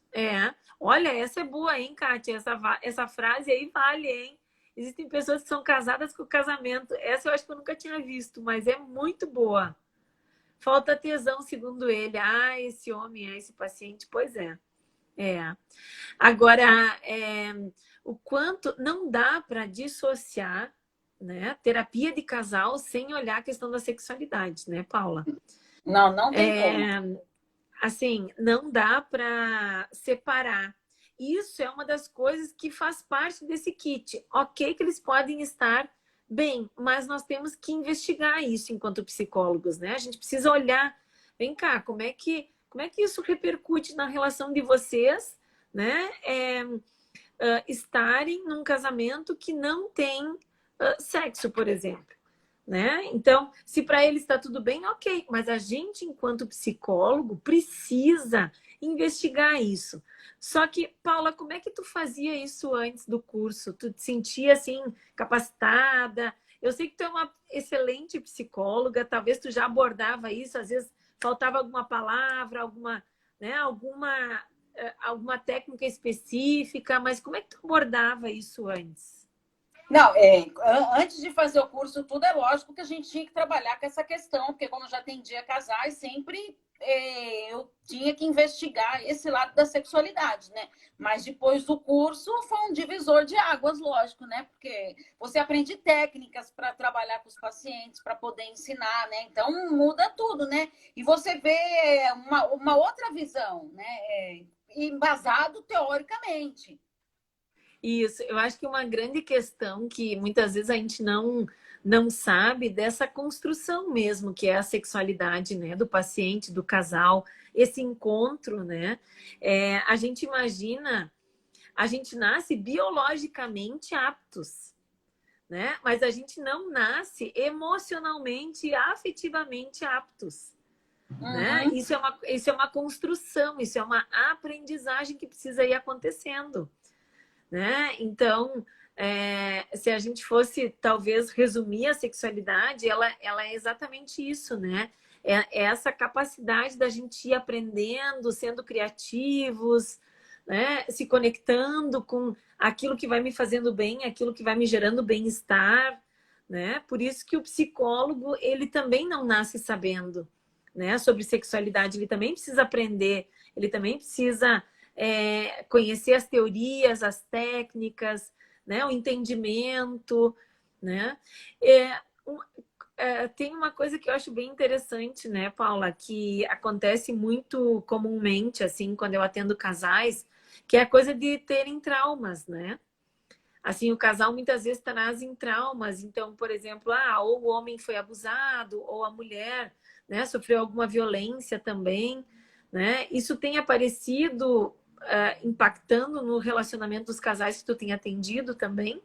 Olha, essa é boa, hein, Kátia? Essa frase aí vale, hein? Existem pessoas que são casadas com o casamento. Essa eu acho que eu nunca tinha visto, mas é muito boa. Falta tesão, segundo ele. Ah, esse homem, esse paciente. Pois é. Agora, o quanto não dá para dissociar, né, terapia de casal sem olhar a questão da sexualidade, né, Paula?
Não tem como.
Assim, não dá para separar. Isso é uma das coisas que faz parte desse kit. Ok que eles podem estar bem, mas nós temos que investigar isso enquanto psicólogos, né? A gente precisa olhar, vem cá, como é que isso repercute na relação de vocês, né? Estarem num casamento que não tem sexo, por exemplo. Né? Então, se para ele está tudo bem, ok, mas a gente, enquanto psicólogo, precisa investigar isso. Só que, Paula, como é que tu fazia isso antes do curso? Tu te sentia assim, capacitada? Eu sei que tu é uma excelente psicóloga, talvez tu já abordava isso, às vezes faltava alguma palavra, né, alguma técnica específica, mas como é que tu abordava isso antes?
Não, antes de fazer o curso, tudo é lógico que a gente tinha que trabalhar com essa questão, porque como eu já atendia casais, sempre eu tinha que investigar esse lado da sexualidade, né? Mas depois do curso foi um divisor de águas, lógico, né? Porque você aprende técnicas para trabalhar com os pacientes, para poder ensinar, né? Então muda tudo, né? E você vê uma outra visão, né? Embasado teoricamente.
Isso, eu acho que uma grande questão que muitas vezes a gente não sabe dessa construção mesmo, que é a sexualidade, né, do paciente, do casal, esse encontro, né? A gente imagina, a gente nasce biologicamente aptos, né? Mas a gente não nasce emocionalmente, afetivamente aptos. Né?
Uhum.
Isso é uma construção, isso é uma aprendizagem que precisa ir acontecendo. Né? Então, se a gente fosse talvez resumir a sexualidade, ela é exatamente isso, né? É essa capacidade da gente ir aprendendo, sendo criativos, né? Se conectando com aquilo que vai me fazendo bem, aquilo que vai me gerando bem-estar, né? Por isso que o psicólogo, ele também não nasce sabendo, né? Sobre sexualidade, ele também precisa aprender, ele também precisa conhecer as teorias, as técnicas, né, o entendimento, né? Tem uma coisa que eu acho bem interessante, né, Paula, que acontece muito comumente, assim, quando eu atendo casais, que é a coisa de terem traumas, né? Assim, o casal muitas vezes trazem traumas. Então, por exemplo, ou o homem foi abusado, ou a mulher, né, sofreu alguma violência também, né? Isso tem aparecido impactando no relacionamento dos casais que tu tem atendido também?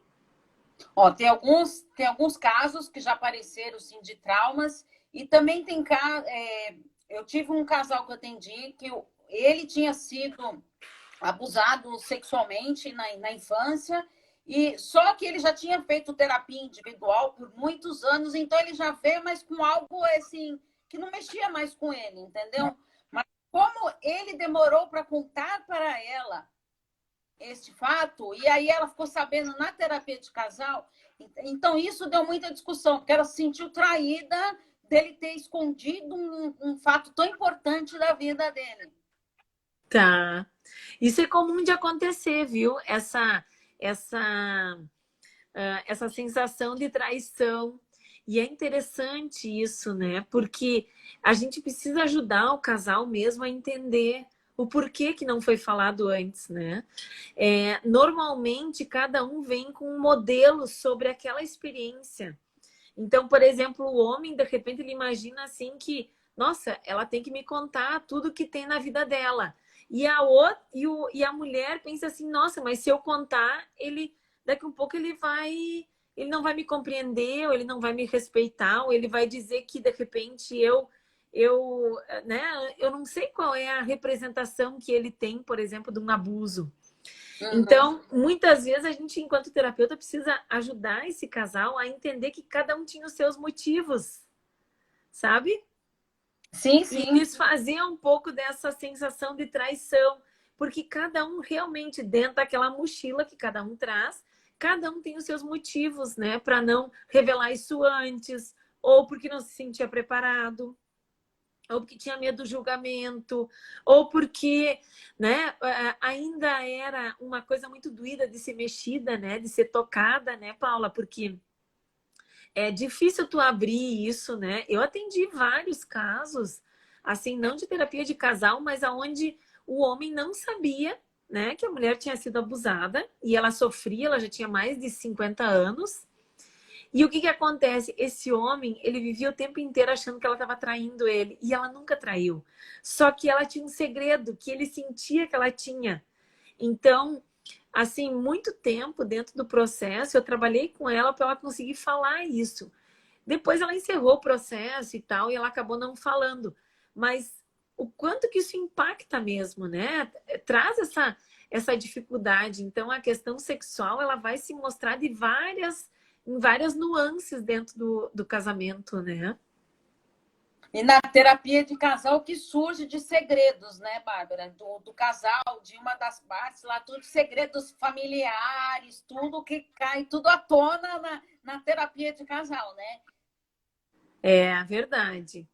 Ó, tem alguns casos que já apareceram, sim, de traumas. E também tem casos... eu tive um casal que eu atendi que ele tinha sido abusado sexualmente na infância E só que ele já tinha feito terapia individual por muitos anos, então ele já veio, mas com algo assim que não mexia mais com ele, entendeu? Mas como ele demorou para contar para ela este fato, e aí ela ficou sabendo na terapia de casal, então isso deu muita discussão, porque ela se sentiu traída dele ter escondido um fato tão importante da vida dele.
Tá. Isso é comum de acontecer, viu? Essa, essa sensação de traição. E é interessante isso, né? Porque a gente precisa ajudar o casal mesmo a entender o porquê que não foi falado antes, né? Normalmente, cada um vem com um modelo sobre aquela experiência. Então, por exemplo, o homem, de repente, ele imagina assim que, nossa, ela tem que me contar tudo que tem na vida dela. E a mulher pensa assim, nossa, mas se eu contar, daqui a um pouco ele não vai me compreender, ou ele não vai me respeitar, ou ele vai dizer que de repente eu não sei qual é a representação que ele tem, por exemplo, de um abuso. Então, muitas vezes a gente, enquanto terapeuta, precisa ajudar esse casal a entender que cada um tinha os seus motivos, sabe?
Sim,
E
sim.
desfazer um pouco dessa sensação de traição, porque cada um realmente, dentro daquela mochila que cada um traz, cada um tem os seus motivos, né, para não revelar isso antes, ou porque não se sentia preparado, ou porque tinha medo do julgamento, ou porque, né, ainda era uma coisa muito doída de ser mexida, né, de ser tocada, né, Paula, porque é difícil tu abrir isso, né? Eu atendi vários casos, assim, não de terapia de casal, mas aonde o homem não sabia, né, que a mulher tinha sido abusada e ela sofria, ela já tinha mais de 50 anos. E o que que acontece? Esse homem, ele vivia o tempo inteiro achando que ela estava traindo ele e ela nunca traiu. Só que ela tinha um segredo que ele sentia que ela tinha. Então, assim, muito tempo dentro do processo, eu trabalhei com ela para ela conseguir falar isso. Depois ela encerrou o processo e tal, e ela acabou não falando. Mas o quanto que isso impacta mesmo, né? Traz essa dificuldade. Então, a questão sexual, ela vai se mostrar em várias nuances dentro do casamento, né?
E na terapia de casal que surge de segredos, né, Bárbara? Do casal, de uma das partes lá, tudo segredos familiares, tudo que cai, tudo à tona na terapia de casal, né?
É verdade.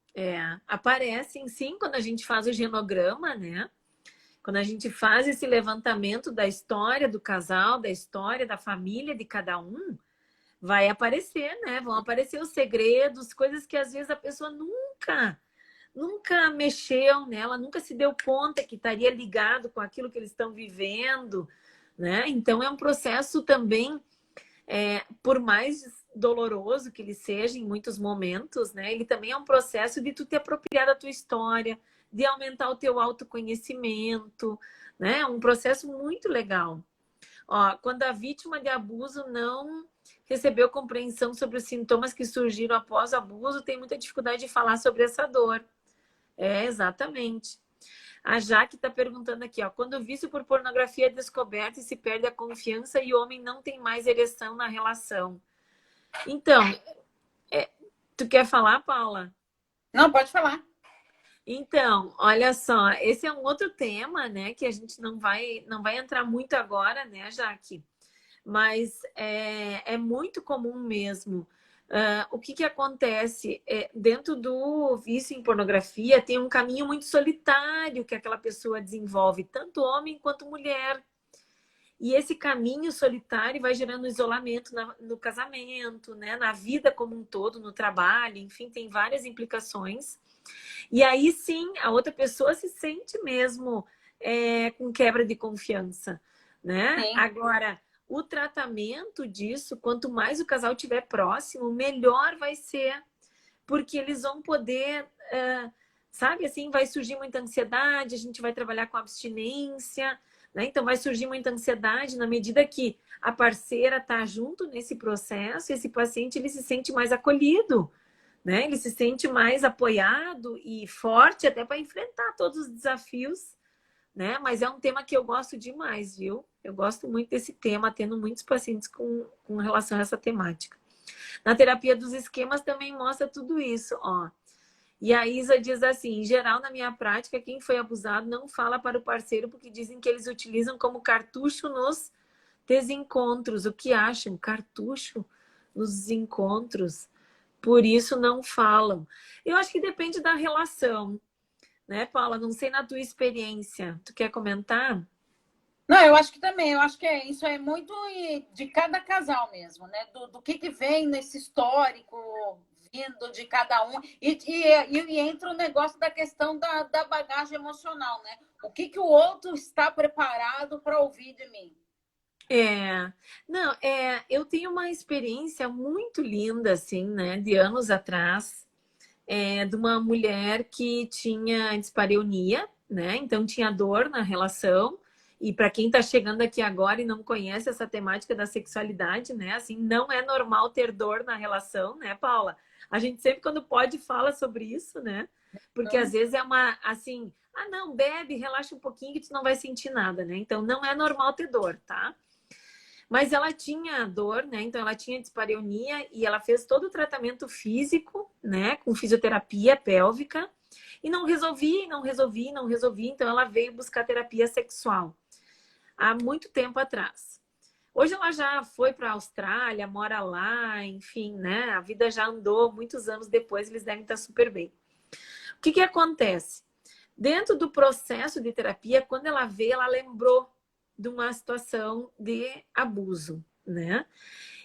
Aparecem sim quando a gente faz o genograma, né? Quando a gente faz esse levantamento da história do casal, da história da família de cada um, vai aparecer, né? Vão aparecer os segredos, coisas que às vezes a pessoa nunca mexeu nela, nunca se deu conta que estaria ligado com aquilo que eles estão vivendo, né? Então é um processo também, por mais doloroso que ele seja em muitos momentos, né? Ele também é um processo de tu te apropriar da tua história, de aumentar o teu autoconhecimento, né? É um processo muito legal. Ó, quando a vítima de abuso não recebeu compreensão sobre os sintomas que surgiram após o abuso, tem muita dificuldade de falar sobre essa dor. Exatamente. A Jaque está perguntando aqui, ó, quando o vício por pornografia é descoberto e se perde a confiança e o homem não tem mais ereção na relação. Então, tu quer falar, Paula?
Não, pode falar.
Então, olha só, esse é um outro tema, né, que a gente não vai entrar muito agora, né, Jaque? Mas é muito comum mesmo. O que que acontece? Dentro do vício em pornografia, tem um caminho muito solitário que aquela pessoa desenvolve, tanto homem quanto mulher. E esse caminho solitário vai gerando isolamento no casamento, né? Na vida como um todo, no trabalho, enfim, tem várias implicações. E aí sim, a outra pessoa se sente mesmo com quebra de confiança, né?
Sim.
Agora, o tratamento disso, quanto mais o casal estiver próximo, melhor vai ser, porque eles vão poder, sabe assim, vai surgir muita ansiedade, a gente vai trabalhar com abstinência, né? Então vai surgir muita ansiedade na medida que a parceira está junto nesse processo, e esse paciente ele se sente mais acolhido, né? Ele se sente mais apoiado e forte até para enfrentar todos os desafios, né? Mas é um tema que eu gosto demais, viu? Eu gosto muito desse tema, tendo muitos pacientes com relação a essa temática. Na terapia dos esquemas também mostra tudo isso, ó. E a Isa diz assim, em geral, na minha prática, quem foi abusado não fala para o parceiro porque dizem que eles utilizam como cartucho nos desencontros. O que acham? Cartucho nos encontros. Por isso não falam. Eu acho que depende da relação, né, Paula? Não sei na tua experiência. Tu quer comentar?
Não, eu acho que também, eu acho que isso é muito de cada casal mesmo, né? Do que vem nesse histórico vindo de cada um. E entra o negócio da questão da bagagem emocional, né? O que o outro está preparado para ouvir de mim?
Não, eu tenho uma experiência muito linda, assim, né, de anos atrás, de uma mulher que tinha dispareunia, né, então tinha dor na relação, e para quem está chegando aqui agora e não conhece essa temática da sexualidade, né, assim, não é normal ter dor na relação, né, Paula? A gente sempre, quando pode, fala sobre isso, né, porque às vezes é uma, assim, ah, não, bebe, relaxa um pouquinho que tu não vai sentir nada, né, então não é normal ter dor, tá? Mas ela tinha dor, né? Então ela tinha dispareunia e ela fez todo o tratamento físico, né? Com fisioterapia pélvica e não resolvia, não resolvia, não resolvia. Então ela veio buscar terapia sexual há muito tempo atrás. Hoje ela já foi para a Austrália, mora lá, enfim, né? A vida já andou muitos anos depois, eles devem estar super bem. O que acontece? Dentro do processo de terapia, quando ela veio, ela lembrou de uma situação de abuso, né?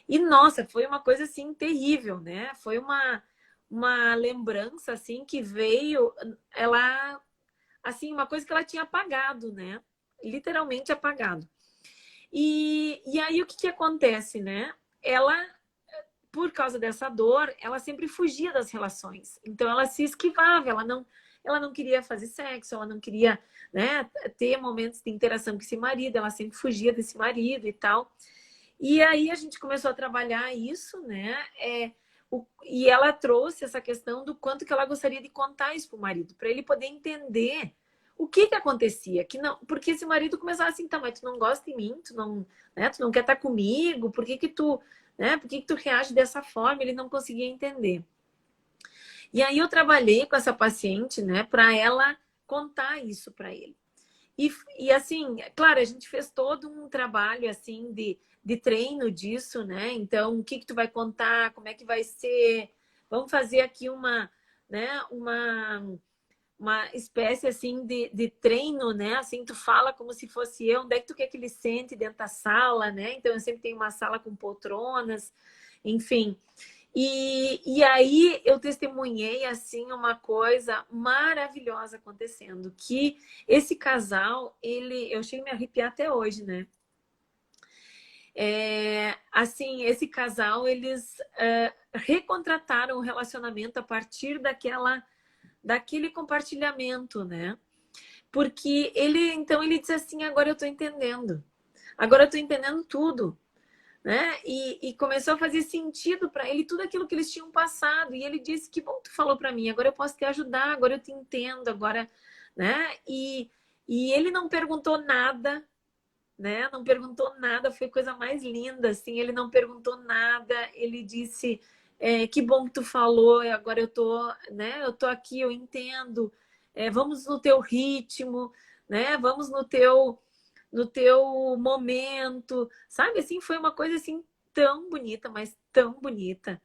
E, nossa, foi uma coisa, assim, terrível, né? Foi uma lembrança, assim, que veio, ela, assim, uma coisa que ela tinha apagado, né? Literalmente apagado. E aí, o que acontece, né? Ela, por causa dessa dor, ela sempre fugia das relações. Então, ela se esquivava, ela não queria fazer sexo, ela não queria, né, ter momentos de interação com esse marido, ela sempre fugia desse marido e tal. E aí a gente começou a trabalhar isso, né? E ela trouxe essa questão do quanto que ela gostaria de contar isso para o marido, para ele poder entender o que acontecia. Que não, porque esse marido começava assim, tá, mas tu não gosta de mim, tu não, né, tu não quer estar comigo, por que tu, né, por que tu reage dessa forma? Ele não conseguia entender. E aí eu trabalhei com essa paciente, né, para ela contar isso para ele. E assim, claro, a gente fez todo um trabalho assim de treino disso, né? Então, o que tu vai contar, como é que vai ser? Vamos fazer aqui né, uma espécie assim de treino, né? Assim, tu fala como se fosse eu, onde é que tu quer que ele sente dentro da sala, né? Então, eu sempre tenho uma sala com poltronas, enfim. E aí eu testemunhei assim uma coisa maravilhosa acontecendo, que esse casal, eu chego a me arrepiar até hoje, né? Assim, esse casal, eles recontrataram o relacionamento a partir daquele compartilhamento, né? Porque então ele disse assim, agora eu tô entendendo. Agora eu tô entendendo tudo. Né? E começou a fazer sentido para ele tudo aquilo que eles tinham passado. E ele disse: que bom que tu falou para mim, agora eu posso te ajudar, agora eu te entendo, agora, né? E ele não perguntou nada, né? Não perguntou nada, foi coisa mais linda, assim. Ele não perguntou nada, ele disse: que bom que tu falou, agora eu tô, né? Eu tô aqui, eu entendo. Vamos no teu ritmo, né? Vamos no teu momento, sabe? Assim, foi uma coisa assim tão bonita, mas tão bonita,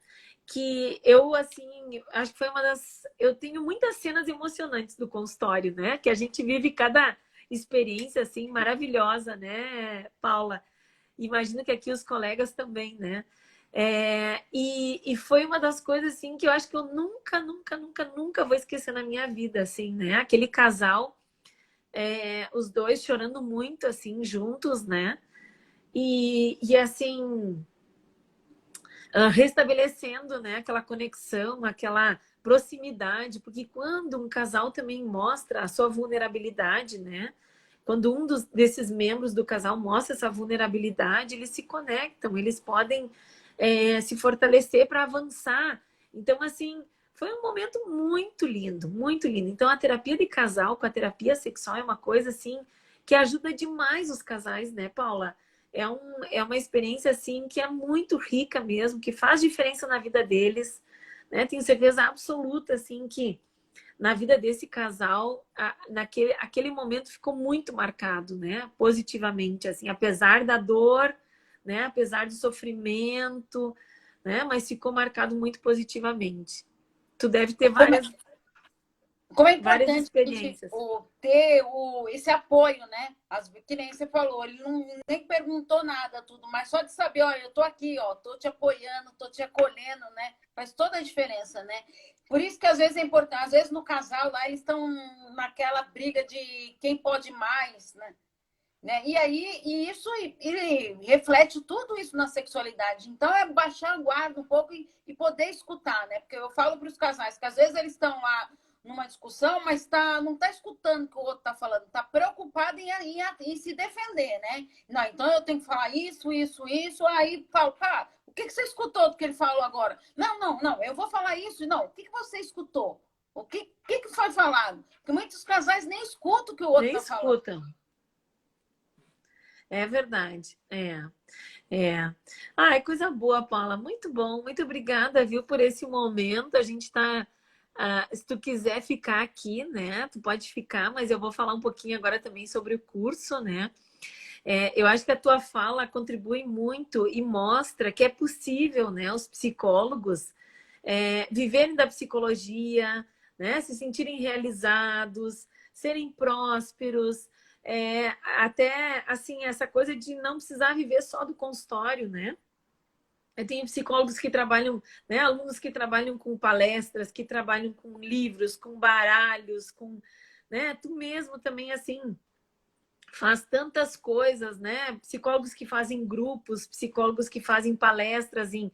que eu, assim, acho que foi uma das... Eu tenho muitas cenas emocionantes do consultório, né? Que a gente vive cada experiência, assim, maravilhosa, né, Paula? Imagino que aqui os colegas também, né? E foi uma das coisas, assim, que eu acho que eu nunca, nunca, nunca, nunca vou esquecer na minha vida, assim, né? Aquele casal, os dois chorando muito, assim, juntos, né? E assim, restabelecendo, né, aquela conexão, aquela proximidade, porque quando um casal também mostra a sua vulnerabilidade, né? Quando desses membros do casal mostra essa vulnerabilidade, eles se conectam, eles podem se fortalecer para avançar. Então, assim, Foi um momento muito lindo, muito lindo. Então, a terapia de casal com a terapia sexual é uma coisa, assim, que ajuda demais os casais, né, Paula? É uma experiência, assim, que é muito rica mesmo, que faz diferença na vida deles, né? Tenho certeza absoluta, assim, que na vida desse casal, aquele momento ficou muito marcado, né? Positivamente, assim, apesar da dor, né? Apesar do sofrimento, né? Mas ficou marcado muito positivamente. Tu deve ter
Como é, como é
várias
importante a gente
experiências.
ter esse apoio, né? Que nem você falou, ele não, nem perguntou nada, tudo, mas só de saber, ó, eu tô aqui, ó, tô te apoiando, tô te acolhendo, né? Faz toda a diferença, né? Por isso que às vezes é importante, às vezes no casal lá eles estão naquela briga de quem pode mais, né? E aí, e reflete tudo isso na sexualidade. Então, é baixar a guarda um pouco e poder escutar, né? Porque eu falo para os casais que às vezes eles estão lá numa discussão, mas não está escutando o que o outro está falando, está preocupado em se defender, né? Não, então eu tenho que falar isso, aí falo, pá, o que você escutou do que ele falou agora? Não, eu vou falar isso, não, o que você escutou? O que foi falado? Porque muitos casais nem escutam o que o outro
Nem
está falando.
escutam. É verdade. É. Ai, coisa boa, Paula. Muito bom. Muito obrigada, viu, por esse momento. A gente está. Se tu quiser ficar aqui, né? Tu pode ficar, mas eu vou falar um pouquinho agora também sobre o curso, né? Eu acho que a tua fala contribui muito e mostra que é possível, né? Os psicólogos viverem da psicologia, né? Se sentirem realizados, serem prósperos, até assim essa coisa de não precisar viver só do consultório, né? Eu tenho psicólogos que trabalham, né? Alunos que trabalham com palestras, que trabalham com livros, com baralhos, com, né? Tu mesmo também assim faz tantas coisas, né? Psicólogos que fazem grupos, psicólogos que fazem palestras em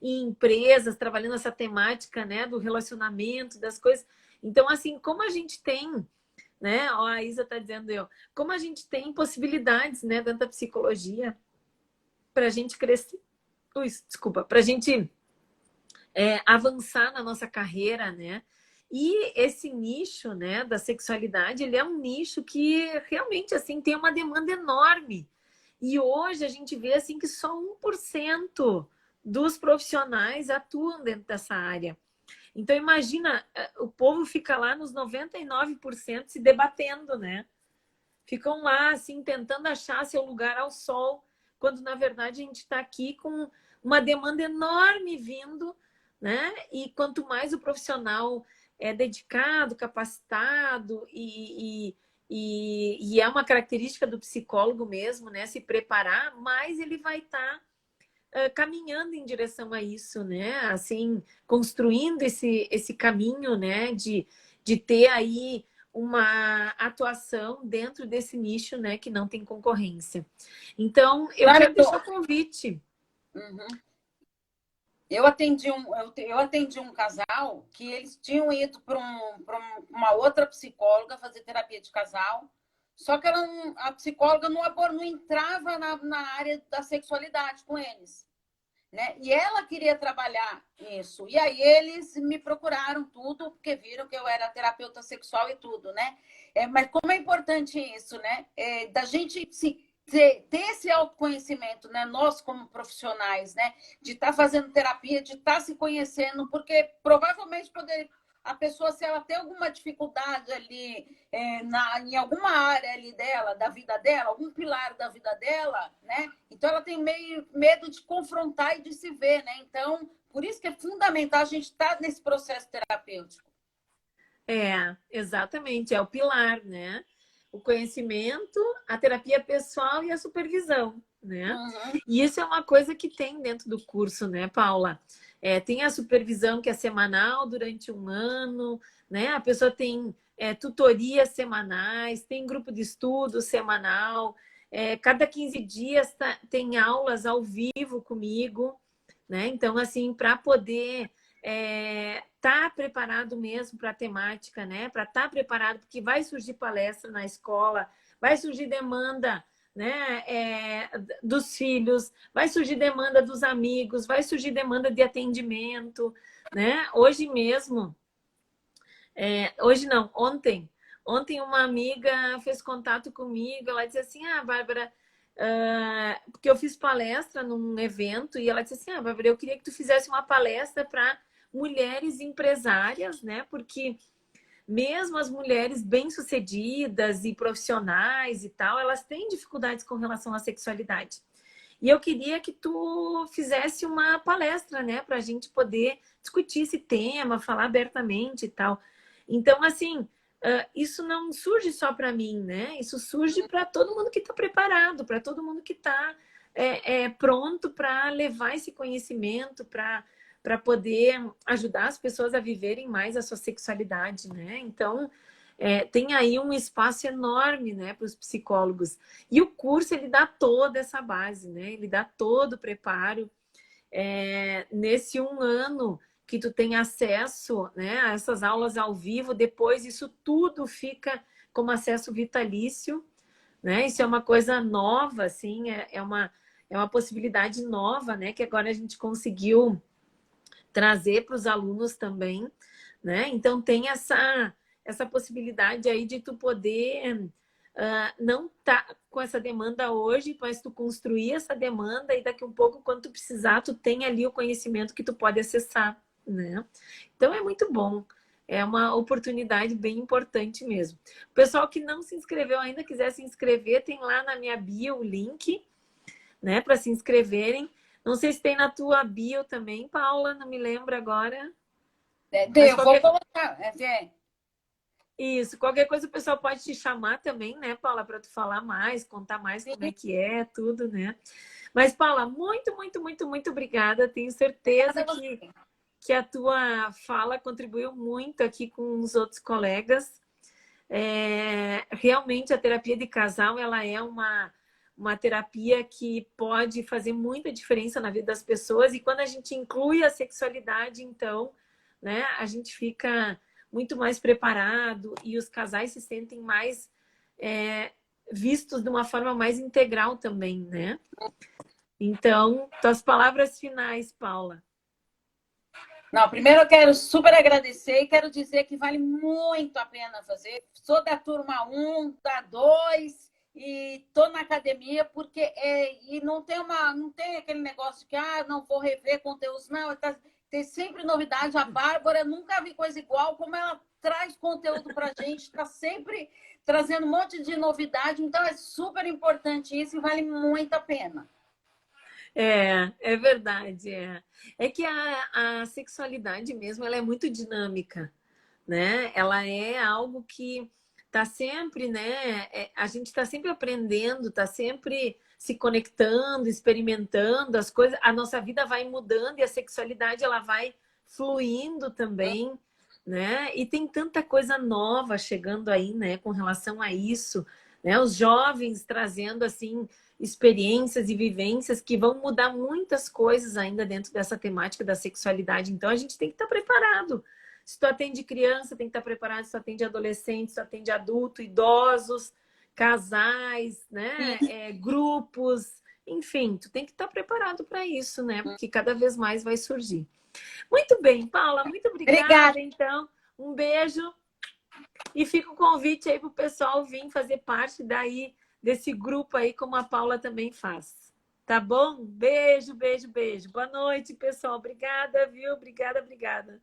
empresas, trabalhando essa temática, né? Do relacionamento, das coisas. Então, assim, como a gente tem, né? Ó, a Isa está dizendo como a gente tem possibilidades, né? Dentro da psicologia para a gente crescer. Ui, desculpa, para a gente avançar na nossa carreira, né? E esse nicho, né, da sexualidade, ele é um nicho que realmente assim tem uma demanda enorme. E hoje a gente vê assim que só 1% dos profissionais atuam dentro dessa área. Então imagina, o povo fica lá nos 99% se debatendo, né? Ficam lá assim tentando achar seu lugar ao sol, quando na verdade a gente está aqui com uma demanda enorme vindo, né? E quanto mais o profissional é dedicado, capacitado e é uma característica do psicólogo mesmo, né? Se preparar, mais ele vai estar caminhando em direção a isso, né? Assim, construindo esse caminho, né? De ter aí uma atuação dentro desse nicho, né? Que não tem concorrência. Então, eu
Sabe,
quero deixar o convite.
Uhum. Eu atendi um casal que eles tinham ido para uma outra psicóloga fazer terapia de casal, só que a psicóloga não entrava na área da sexualidade com eles, né? E ela queria trabalhar isso. E aí eles me procuraram tudo, porque viram que eu era terapeuta sexual e tudo, né? Mas como é importante isso, né? Da gente ter esse autoconhecimento, né? Nós como profissionais, né? De estar fazendo terapia, de estar se conhecendo, porque provavelmente a pessoa, se ela tem alguma dificuldade ali em alguma área ali dela, da vida dela, algum pilar da vida dela, né? Então ela tem meio medo de confrontar e de se ver, né? Então, por isso que é fundamental a gente estar nesse processo terapêutico.
Exatamente, é o pilar, né? O conhecimento, a terapia pessoal e a supervisão, né?
Uhum.
E isso é uma coisa que tem dentro do curso, né, Paula? Tem a supervisão que é semanal durante um ano, né? A pessoa tem tutorias semanais, tem grupo de estudo semanal, cada 15 dias tem aulas ao vivo comigo, né? Então, assim, para poder tá preparado mesmo para a temática, né? Para estar preparado, porque vai surgir palestra na escola, vai surgir demanda, né, dos filhos, vai surgir demanda dos amigos, vai surgir demanda de atendimento, né? Hoje mesmo, hoje não, ontem uma amiga fez contato comigo, ela disse assim, Bárbara, porque eu fiz palestra num evento e ela disse assim, Bárbara, eu queria que tu fizesse uma palestra para mulheres empresárias, né? Porque mesmo as mulheres bem-sucedidas e profissionais e tal, elas têm dificuldades com relação à sexualidade. E eu queria que tu fizesse uma palestra, né, para a gente poder discutir esse tema, falar abertamente e tal. Então, assim, isso não surge só para mim, né? Isso surge para todo mundo que está preparado, para todo mundo que está pronto para levar esse conhecimento, para poder ajudar as pessoas a viverem mais a sua sexualidade, né? Então, tem aí um espaço enorme, né, para os psicólogos. E o curso, ele dá toda essa base, né? Ele dá todo o preparo. Nesse 1 ano que tu tem acesso, né, a essas aulas ao vivo, depois isso tudo fica como acesso vitalício, né? Isso é uma coisa nova, assim, é uma possibilidade nova, né, que agora a gente conseguiu trazer para os alunos também, né? Então tem essa possibilidade aí de tu poder não tá com essa demanda hoje, mas tu construir essa demanda e daqui um pouco, quando tu precisar, tu tem ali o conhecimento que tu pode acessar, né? Então é muito bom. É uma oportunidade bem importante mesmo. O pessoal que não se inscreveu ainda, quiser se inscrever, tem lá na minha bio o link, né, para se inscreverem. Não sei se tem na tua bio também, Paula, não me lembro agora.
Eu vou colocar.
Isso, qualquer coisa o pessoal pode te chamar também, né, Paula, para tu falar mais, contar mais como é que é, tudo, né? Mas, Paula, muito, muito, muito, muito obrigada. Tenho certeza que a tua fala contribuiu muito aqui com os outros colegas. Realmente, a terapia de casal, ela é uma terapia que pode fazer muita diferença na vida das pessoas. E quando a gente inclui a sexualidade, então, né, a gente fica muito mais preparado e os casais se sentem mais vistos de uma forma mais integral também, né? Então, tuas palavras finais, Paula.
Não, primeiro eu quero super agradecer e quero dizer que vale muito a pena fazer. Sou da turma 1, da 2 e tô na academia porque e não tem aquele negócio que não vou rever conteúdos, não, tem sempre novidade. A Bárbara, nunca vi coisa igual, como ela traz conteúdo pra gente, está sempre trazendo um monte de novidade, então é super importante isso e vale muito a pena.
É verdade. É que a sexualidade mesmo, ela é muito dinâmica, né? Ela é algo que está sempre, né? A gente está sempre aprendendo, está sempre se conectando, experimentando as coisas. A nossa vida vai mudando e a sexualidade ela vai fluindo também, né? E tem tanta coisa nova chegando aí, né? Com relação a isso, né? Os jovens trazendo assim experiências e vivências que vão mudar muitas coisas ainda dentro dessa temática da sexualidade. Então a gente tem que estar preparado. Se tu atende criança, tem que estar preparado. Se tu atende adolescente, se tu atende adulto, idosos, casais, né? Grupos, enfim, tu tem que estar preparado para isso, né? Porque cada vez mais vai surgir. Muito bem, Paula, muito obrigada. Então, um beijo e fica o convite aí para o pessoal vir fazer parte daí desse grupo aí, como a Paula também faz. Tá bom? Beijo, beijo, beijo. Boa noite, pessoal. Obrigada, viu? Obrigada, obrigada.